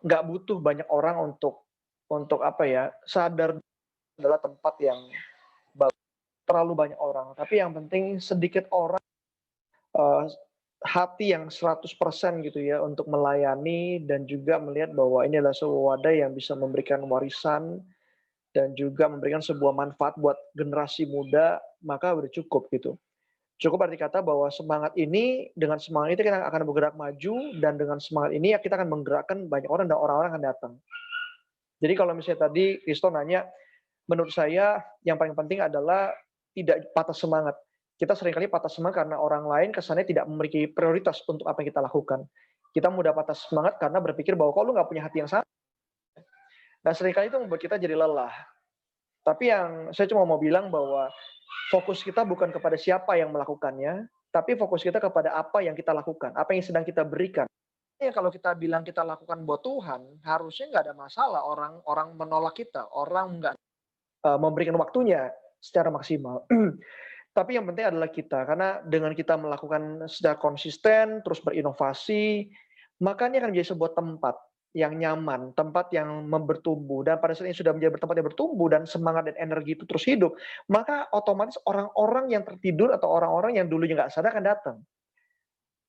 nggak butuh banyak orang untuk apa ya, sadar adalah tempat yang terlalu banyak orang. Tapi yang penting sedikit orang, hati yang 100% gitu ya untuk melayani dan juga melihat bahwa ini adalah sebuah wadah yang bisa memberikan warisan dan juga memberikan sebuah manfaat buat generasi muda, maka udah cukup gitu. Cukup arti kata bahwa semangat ini, dengan semangat itu kita akan bergerak maju, dan dengan semangat ini ya kita akan menggerakkan banyak orang dan orang-orang akan datang. Jadi kalau misalnya tadi Kristo nanya, menurut saya yang paling penting adalah tidak patah semangat. Kita seringkali patah semangat karena orang lain kesannya tidak memiliki prioritas untuk apa yang kita lakukan. Kita mudah patah semangat karena berpikir bahwa kok lu nggak punya hati yang sama. Nah seringkali itu membuat kita jadi lelah. Tapi yang saya cuma mau bilang bahwa fokus kita bukan kepada siapa yang melakukannya, tapi fokus kita kepada apa yang kita lakukan, apa yang sedang kita berikan. Ya kalau kita bilang kita lakukan buat Tuhan, harusnya nggak ada masalah orang menolak kita, orang nggak memberikan waktunya secara maksimal. Tapi yang penting adalah kita, karena dengan kita melakukan secara konsisten, terus berinovasi, maka ini akan menjadi sebuah tempat yang nyaman, tempat yang bertumbuh, dan pada saat ini sudah menjadi tempat yang bertumbuh dan semangat dan energi itu terus hidup, maka otomatis orang-orang yang tertidur atau orang-orang yang dulunya nggak sadar akan datang.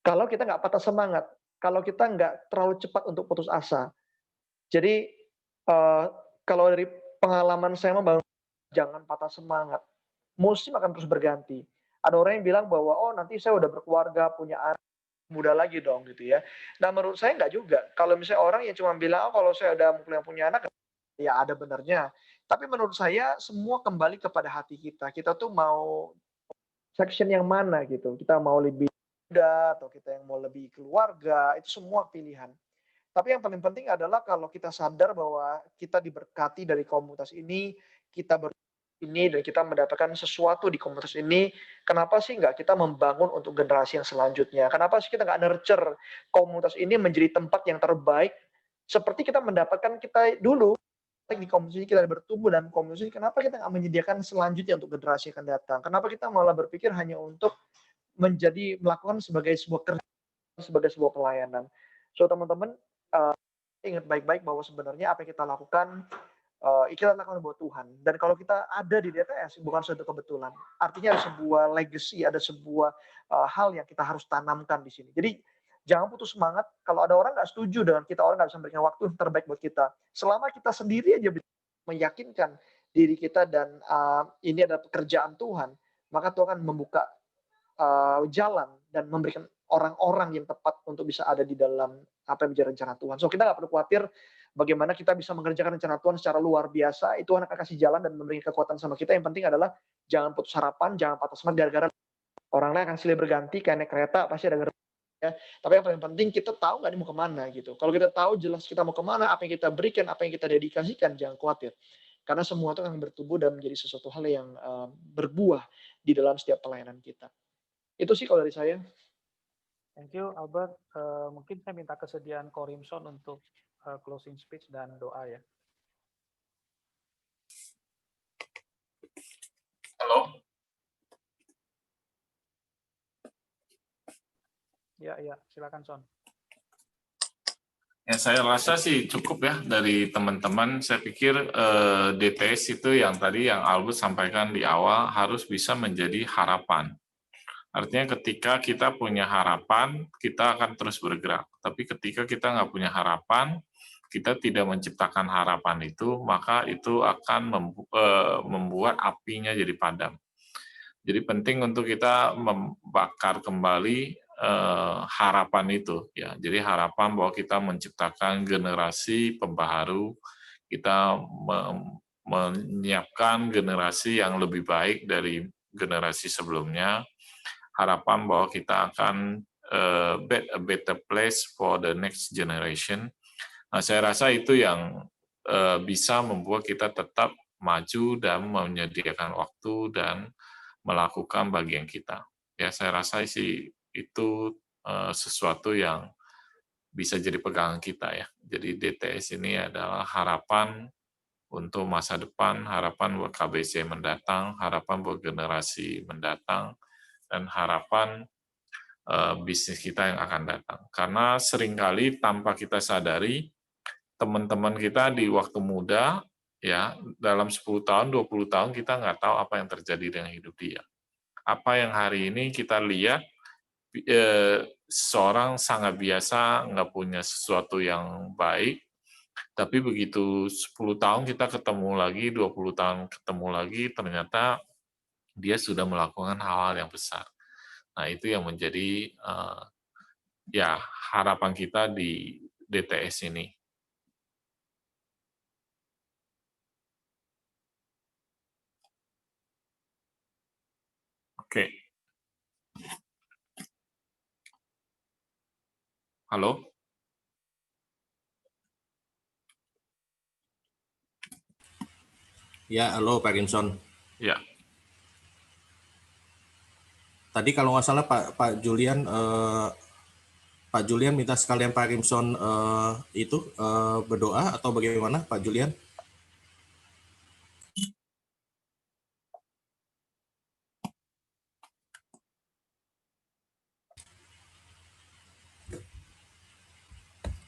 Kalau kita nggak patah semangat, kalau kita nggak terlalu cepat untuk putus asa. Jadi kalau dari pengalaman saya membangun, jangan patah semangat. Musim akan terus berganti. Ada orang yang bilang bahwa oh nanti saya udah berkeluarga, punya anak, muda lagi dong gitu ya. Nah menurut saya nggak juga. Kalau misalnya orang yang cuma bilang oh kalau saya udah punya anak, ya ada benarnya. Tapi menurut saya semua kembali kepada hati kita. Kita tuh mau section yang mana gitu. Kita mau lebih muda atau kita yang mau lebih keluarga, itu semua pilihan. Tapi yang paling penting adalah kalau kita sadar bahwa kita diberkati dari komunitas ini, kita ini dan kita mendapatkan sesuatu di komunitas ini, kenapa sih nggak kita membangun untuk generasi yang selanjutnya? Kenapa sih kita nggak nurture komunitas ini menjadi tempat yang terbaik seperti kita mendapatkan kita dulu di komunitas ini, kita bertumbuh dalam komunitas ini, kenapa kita nggak menyediakan selanjutnya untuk generasi yang akan datang? Kenapa kita malah berpikir hanya untuk melakukan sebagai sebuah kerja, sebagai sebuah pelayanan? So teman-teman, ingat baik-baik bahwa sebenarnya apa yang kita lakukan, kita lakukan buat Tuhan. Dan kalau kita ada di DTS bukan suatu kebetulan. Artinya ada sebuah legacy, ada sebuah hal yang kita harus tanamkan di sini. Jadi jangan putus semangat. Kalau ada orang nggak setuju dengan kita, orang nggak bisa memberikan waktu yang terbaik buat kita. Selama kita sendiri aja meyakinkan diri kita dan ini adalah pekerjaan Tuhan, maka Tuhan akan membuka jalan dan memberikan orang-orang yang tepat untuk bisa ada di dalam apa yang menjadi rencana Tuhan. So kita nggak perlu khawatir bagaimana kita bisa mengerjakan rencana Tuhan secara luar biasa. Itu Tuhan akan kasih jalan dan memberikan kekuatan sama kita. Yang penting adalah jangan putus harapan, jangan patah semangat gara-gara orang lain akan silih berganti kayak naik kereta, pasti ada ya. Tapi yang paling penting kita tahu nggak mau kemana gitu. Kalau kita tahu jelas kita mau kemana, apa yang kita berikan, apa yang kita dedikasikan, jangan khawatir. Karena semua itu akan bertumbuh dan menjadi sesuatu hal yang berbuah di dalam setiap pelayanan kita. Itu sih kalau dari saya. Thank you, Albert. Mungkin saya minta kesediaan Korimson untuk closing speech dan doa ya. Halo. Ya, silakan Son. Ya, saya rasa sih cukup ya dari teman-teman. Saya pikir DTS itu yang tadi yang Albert sampaikan di awal harus bisa menjadi harapan. Artinya ketika kita punya harapan, kita akan terus bergerak. Tapi ketika kita nggak punya harapan, kita tidak menciptakan harapan itu, maka itu akan membuat apinya jadi padam. Jadi penting untuk kita membakar kembali harapan itu, ya. Jadi harapan bahwa kita menciptakan generasi pembaharu, kita menyiapkan generasi yang lebih baik dari generasi sebelumnya. Harapan bahwa kita akan a better place for the next generation. Nah, saya rasa itu yang bisa membuat kita tetap maju dan menyediakan waktu dan melakukan bagian kita. Ya, saya rasa sih itu sesuatu yang bisa jadi pegangan kita ya. Jadi DTS ini adalah harapan untuk masa depan, harapan buat KBC mendatang, harapan buat generasi mendatang, dan harapan bisnis kita yang akan datang. Karena seringkali tanpa kita sadari, teman-teman kita di waktu muda, ya dalam 10 tahun, 20 tahun kita nggak tahu apa yang terjadi dengan hidup dia. Apa yang hari ini kita lihat, seorang sangat biasa, nggak punya sesuatu yang baik, tapi begitu 10 tahun kita ketemu lagi, 20 tahun ketemu lagi, ternyata dia sudah melakukan hal-hal yang besar. Nah, itu yang menjadi ya harapan kita di DTS ini. Oke. Halo? Ya, halo Pak Rimson. Ya. Tadi kalau nggak salah Pak Julian minta sekalian Pak Rimson berdoa atau bagaimana Pak Julian?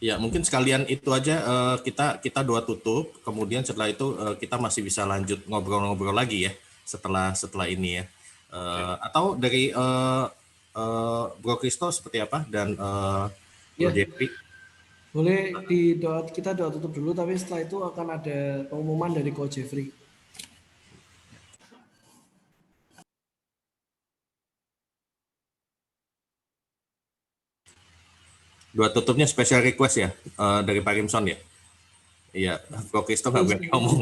Ya, mungkin sekalian itu aja kita doa tutup, kemudian setelah itu kita masih bisa lanjut ngobrol-ngobrol lagi ya setelah ini ya. Atau dari Bro Kristo seperti apa dan Bro Jeffrey? Boleh kita doa tutup dulu, tapi setelah itu akan ada pengumuman dari Coach Jeffrey. Doa tutupnya special request ya dari Pak Rimson ya. Iya, Bro Kristo nggak boleh ngomong.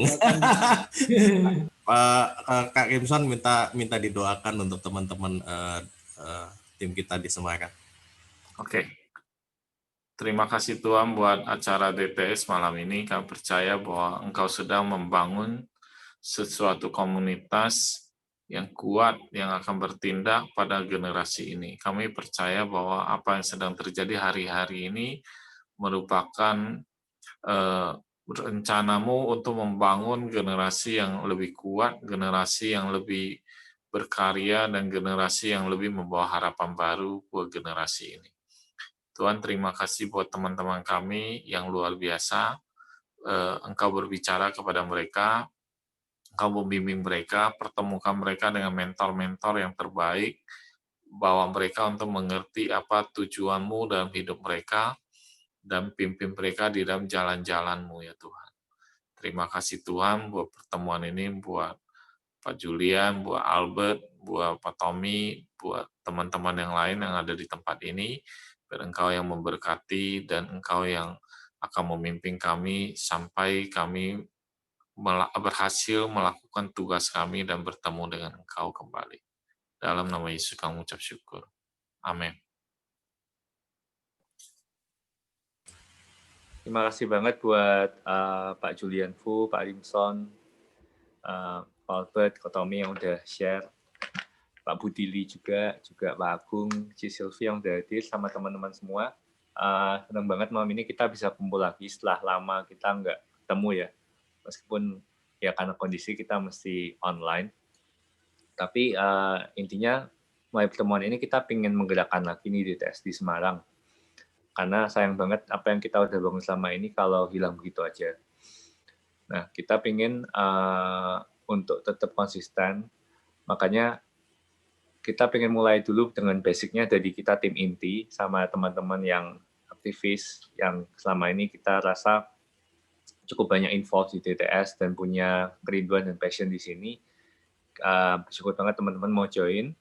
Kak Rimson minta didoakan untuk teman-teman tim kita di Semarang. Oke. Terima kasih Tuhan buat acara DTS malam ini. Kami percaya bahwa Engkau sedang membangun sesuatu komunitas yang kuat yang akan bertindak pada generasi ini. Kami percaya bahwa apa yang sedang terjadi hari-hari ini merupakan rencanamu untuk membangun generasi yang lebih kuat, generasi yang lebih berkarya, dan generasi yang lebih membawa harapan baru buat generasi ini. Tuhan, terima kasih buat teman-teman kami yang luar biasa. Engkau berbicara kepada mereka, Engkau membimbing mereka, pertemukan mereka dengan mentor-mentor yang terbaik, bawa mereka untuk mengerti apa tujuanmu dalam hidup mereka, dan pimpin mereka di dalam jalan-jalan-Mu ya Tuhan. Terima kasih Tuhan buat pertemuan ini, buat Pak Julian, buat Albert, buat Pak Tommy, buat teman-teman yang lain yang ada di tempat ini, biar Engkau yang memberkati dan Engkau yang akan memimpin kami sampai kami berhasil melakukan tugas kami dan bertemu dengan Engkau kembali. Dalam nama Yesus kami ucap syukur. Amin. Terima kasih banget buat Pak Julian Fu, Pak Rimson, Pak Albert, Kak Tommy yang udah share, Pak Budili juga Pak Agung, Ci Sylvie yang udah hadir, sama teman-teman semua. Senang banget malam ini kita bisa kumpul lagi setelah lama kita nggak ketemu ya. Meskipun ya karena kondisi kita mesti online. Tapi intinya mulai pertemuan ini kita ingin menggerakkan lagi nih DTS di Semarang. Karena sayang banget apa yang kita udah bangun selama ini kalau hilang begitu aja. Nah, kita ingin untuk tetap konsisten, makanya kita ingin mulai dulu dengan basicnya dari kita tim inti sama teman-teman yang aktivis yang selama ini kita rasa cukup banyak involved di DTS dan punya kerinduan dan passion di sini. bersyukur banget teman-teman mau join,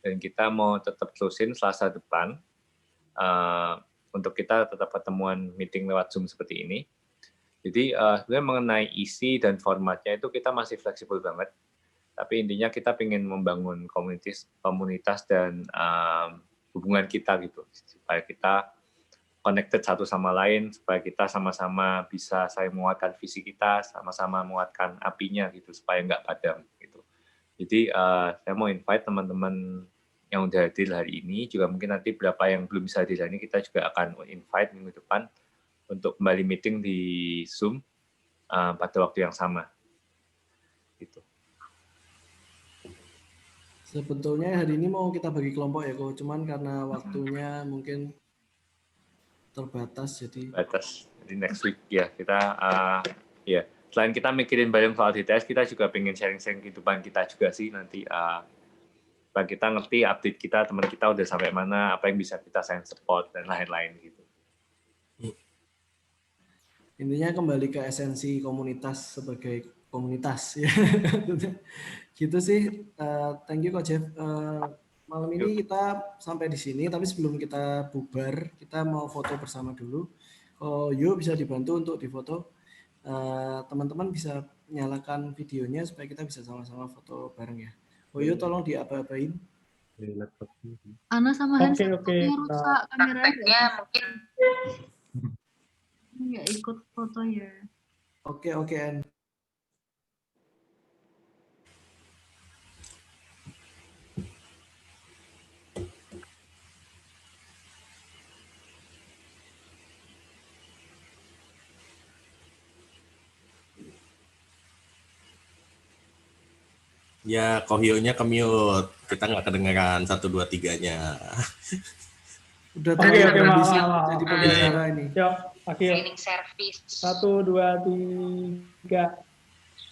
dan kita mau tetap terusin Selasa depan untuk kita tetap ketemuan meeting lewat Zoom seperti ini. Jadi sebenarnya mengenai isi dan formatnya itu kita masih fleksibel banget. Tapi intinya kita ingin membangun komunitas dan hubungan kita gitu, supaya kita connected satu sama lain, supaya kita sama-sama bisa saling menguatkan visi kita, sama-sama menguatkan apinya gitu, supaya nggak padam gitu. Jadi saya mau invite teman-teman yang udah hadir hari ini, juga mungkin nanti berapa yang belum bisa hadir hari ini, kita juga akan invite minggu depan untuk kembali meeting di Zoom pada waktu yang sama. Gitu. Sebetulnya hari ini mau kita bagi kelompok ya, kok. Cuman karena waktunya mungkin terbatas, jadi. Batas. Jadi next week ya kita ya selain kita mikirin bareng soal DTS, kita juga pengen sharing-sharing kehidupan kita juga sih nanti. Supaya kita ngerti update kita, teman kita udah sampai mana, apa yang bisa kita send support dan lain-lain gitu. Intinya kembali ke esensi komunitas sebagai komunitas ya. Gitu sih. Thank you Coach Jeff. Malam ini kita sampai di sini, tapi sebelum kita bubar, kita mau foto bersama dulu. Yo bisa dibantu untuk difoto. Teman-teman bisa nyalakan videonya supaya kita bisa sama-sama foto bareng ya. Yo tolong diapa-apain. Ana sama Oke, handset oke. rusak kameranya mungkin nggak ikut foto ya. Oke, An. Ya, Kohyonya ke-mute. Kita nggak kedengeran 1, 2, 3-nya. Udah Oke, terlalu oke, ambisi maaf. jadi pembicara ini. Yuk, akhir. Cleaning service 1, 2, 3.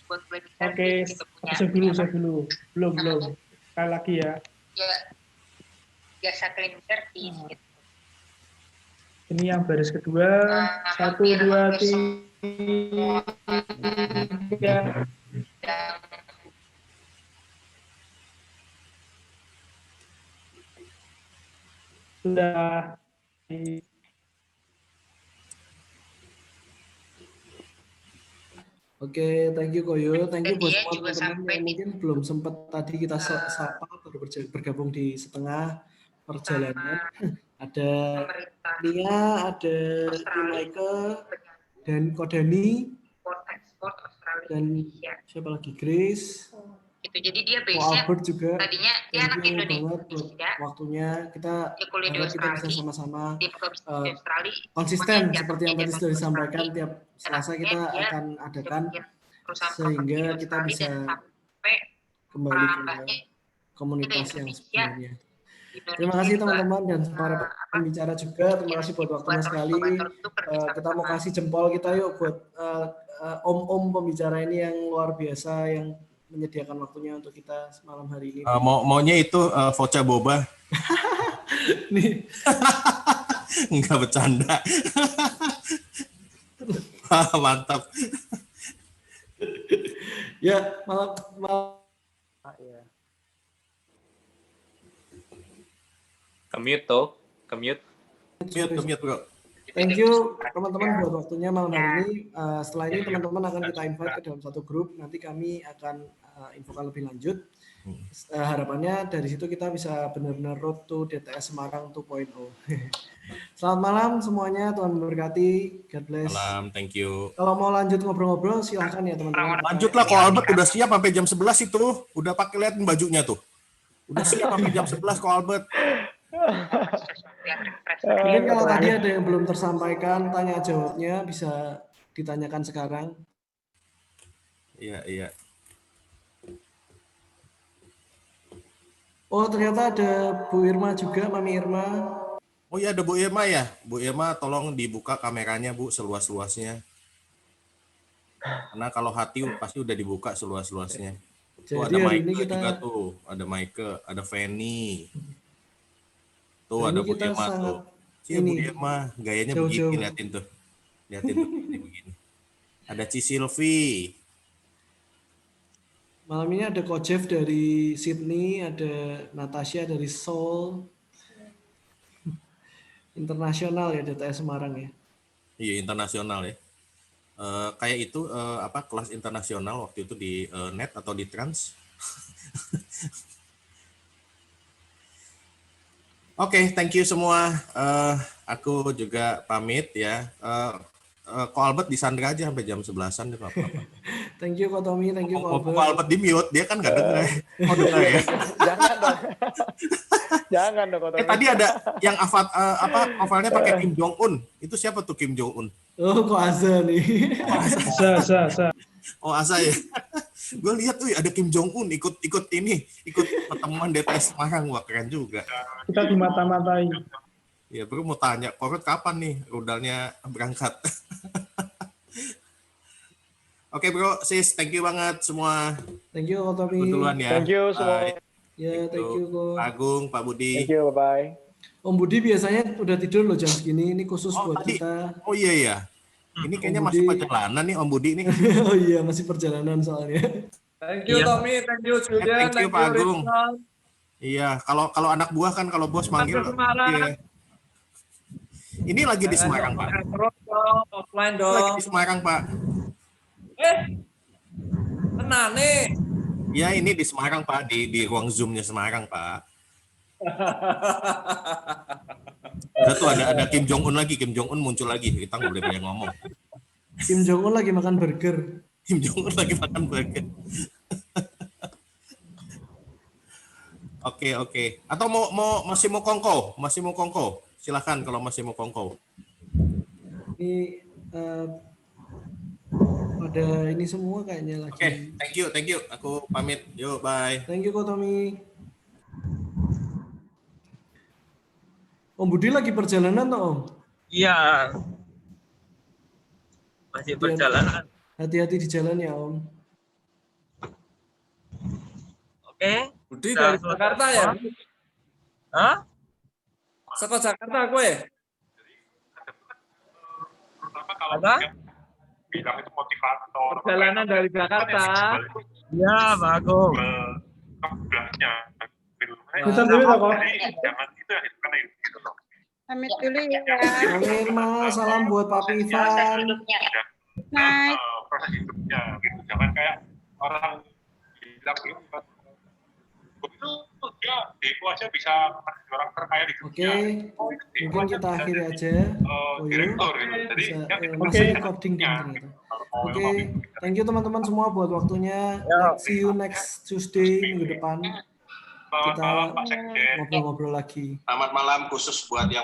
buat cleaning Oke, service gitu punya. saya dulu. Belum. Sekali lagi ya. Ya jasa cleaning service gitu. Ini yang baris kedua. 1, 2, 3. Sudah. Oke, thank you Koyo, thank you Dan buat dia semua juga teman-teman sampai yang mungkin belum sempat tadi kita sapa baru bergabung di setengah perjalanan. Ada pemerintah Nia, ada Michael, dan Kodani, ekspor Australia dan Indonesia siapa lagi, Grace, gitu. Jadi dia Ko base-nya Albert juga. tadinya dia anak Thank you Indonesia banget buat waktunya. Kita dia kuliah di harap kita bisa Australia, sama-sama dia buka bisnis di Australia, konsisten cuman dia seperti yang jatuh tadi di sudah disampaikan. Australia. Tiap Selasa akhirnya kita dia akan adakan bikin perusahaan sehingga properti di kita Australia bisa dan sampai kembali ke merambahnya komunitas ke yang Indonesia. sebenarnya. Indonesia Terima kasih juga, teman-teman dan para pembicara juga. Terima kasih buat waktunya sekali. Kita mau kasih jempol kita yuk buat om-om pembicara ini yang luar biasa yang menyediakan waktunya untuk kita malam hari ini. Maunya itu Voca Boba. Nih. Enggak bercanda. Mantap. Ya, malam. Commute. Commute, bro. Thank you teman-teman buat waktunya malam hari ini. Setelah ini teman-teman akan kita invite ke dalam satu grup. Nanti kami akan infokan lebih lanjut. Harapannya dari situ kita bisa benar-benar road to DTS Semarang 2.0. Selamat malam semuanya, Tuhan memberkati. God bless. Malam, thank you. Kalau mau lanjut ngobrol-ngobrol silahkan ya teman-teman. Lanjutlah, kalau Albert udah siap sampai jam 11 itu. Udah pakai liatin bajunya tuh. Udah siap sampai jam 11 kalau Albert. Mungkin kalau tadi ada yang belum tersampaikan tanya jawabnya bisa ditanyakan sekarang. Iya. Oh ternyata ada Bu Irma juga, Mami Irma. Oh iya, ada Bu Irma ya. Bu Irma tolong dibuka kameranya Bu seluas-luasnya. Karena kalau hati pasti udah dibuka seluas-luasnya. Tuh Jadi ada hari Maike ini kita juga tuh, ada Maike, ada Fanny. Tuh hari ada ini Bu kita Irma tuh. Si Bu Irma gayanya jauh-jauh. begini, liatin tuh. Liatin tuh begini. Ada Ci Silvi. Malam ini ada Coach Jeff dari Sydney, ada Natasha dari Seoul. Internasional ya DTS Semarang ya. Iya, internasional ya. Kayak itu apa kelas internasional waktu itu di net atau di Trans. Oke, thank you semua. Aku juga pamit ya. Ko Albert disandra aja sampai jam 11-an deh, Pak. Thank you Ko Tommy, thank you Ko Ko Albert. Albert di mute, dia kan nggak dengar. Oh, dengar ya. Jangan dong. Jangan dong. Tadi ada yang profilnya pakai Kim Jong Un. Itu siapa tuh Kim Jong Un? Oh, kok Aza nih. Sa. Oh, Asa ya. Gue lihat tuh ada Kim Jong Un ikut pertemuan DTS Semarang. Wah, keren juga. Kita dimata-matai. Ya, bro mau tanya, Korut kapan nih rudalnya berangkat? Oke, bro, sis, thank you banget semua. Thank you Ko Tommy. Aku duluan ya. Thank you semua. Bye. Ya, thank you Ko. Pak Agung, Pak Budi. Thank you, bye-bye. Om Budi biasanya udah tidur loh jam segini. Ini khusus buat tadi. kita. Oh iya ya. Ini kayaknya Om masih Budi. perjalanan nih Om Budi nih. Oh iya, masih perjalanan soalnya. Thank you Iya. Tommy, thank you Julian, Thank you, Pak Agung. Rizwan. Iya, kalau anak buah kan kalau bos manggil. Sampai Semarang. Iya. Ini lagi di Semarang, Pak. Terus dong, offline Ini lagi dong. di Semarang, Pak. Tenang nih. Ya, ini di Semarang, Pak, di ruang Zoom-nya Semarang, Pak. Udah tuh ada Kim Jong Un lagi, Kim Jong Un muncul lagi. Kita nggak boleh banyak ngomong. Kim Jong Un lagi makan burger. Kim Jong Un lagi makan burger. Oke. Atau masih mau kongko? Masih mau kongko? Silakan kalau masih mau kongko. Ini ada ini semua kayaknya lagi. Oke, thank you. Aku pamit. Yuk, bye. Thank you Ko Tommy. Om Budi lagi perjalanan toh, Om? Iya. Masih perjalanan. Hati-hati di jalan ya, Om. Oke. Budi dari Jakarta ya? Hah? Seko Jakarta gue. Apa? Bilang itu motivator. Perjalanan dari Jakarta. Ya, Pak Agung. Kebelahnya. Bentar dulu kok. Jangan itu ya, karena gitu loh. Pamit dulu ya. Amin, Mas. Salam buat Pak Ivan. Bye. Proses hidupnya gitu. Jangan kayak orang bilang gitu. Itu dia Depo aja bisa menjadi orang terkaya di dunia. Oke, mungkin kita akhiri aja. Direktur gitu. Jadi Masih recording dong ternyata. Oke, thank you teman-teman semua buat waktunya. See you next Tuesday minggu depan. Kita ngobrol-ngobrol lagi. Selamat malam khusus buat yang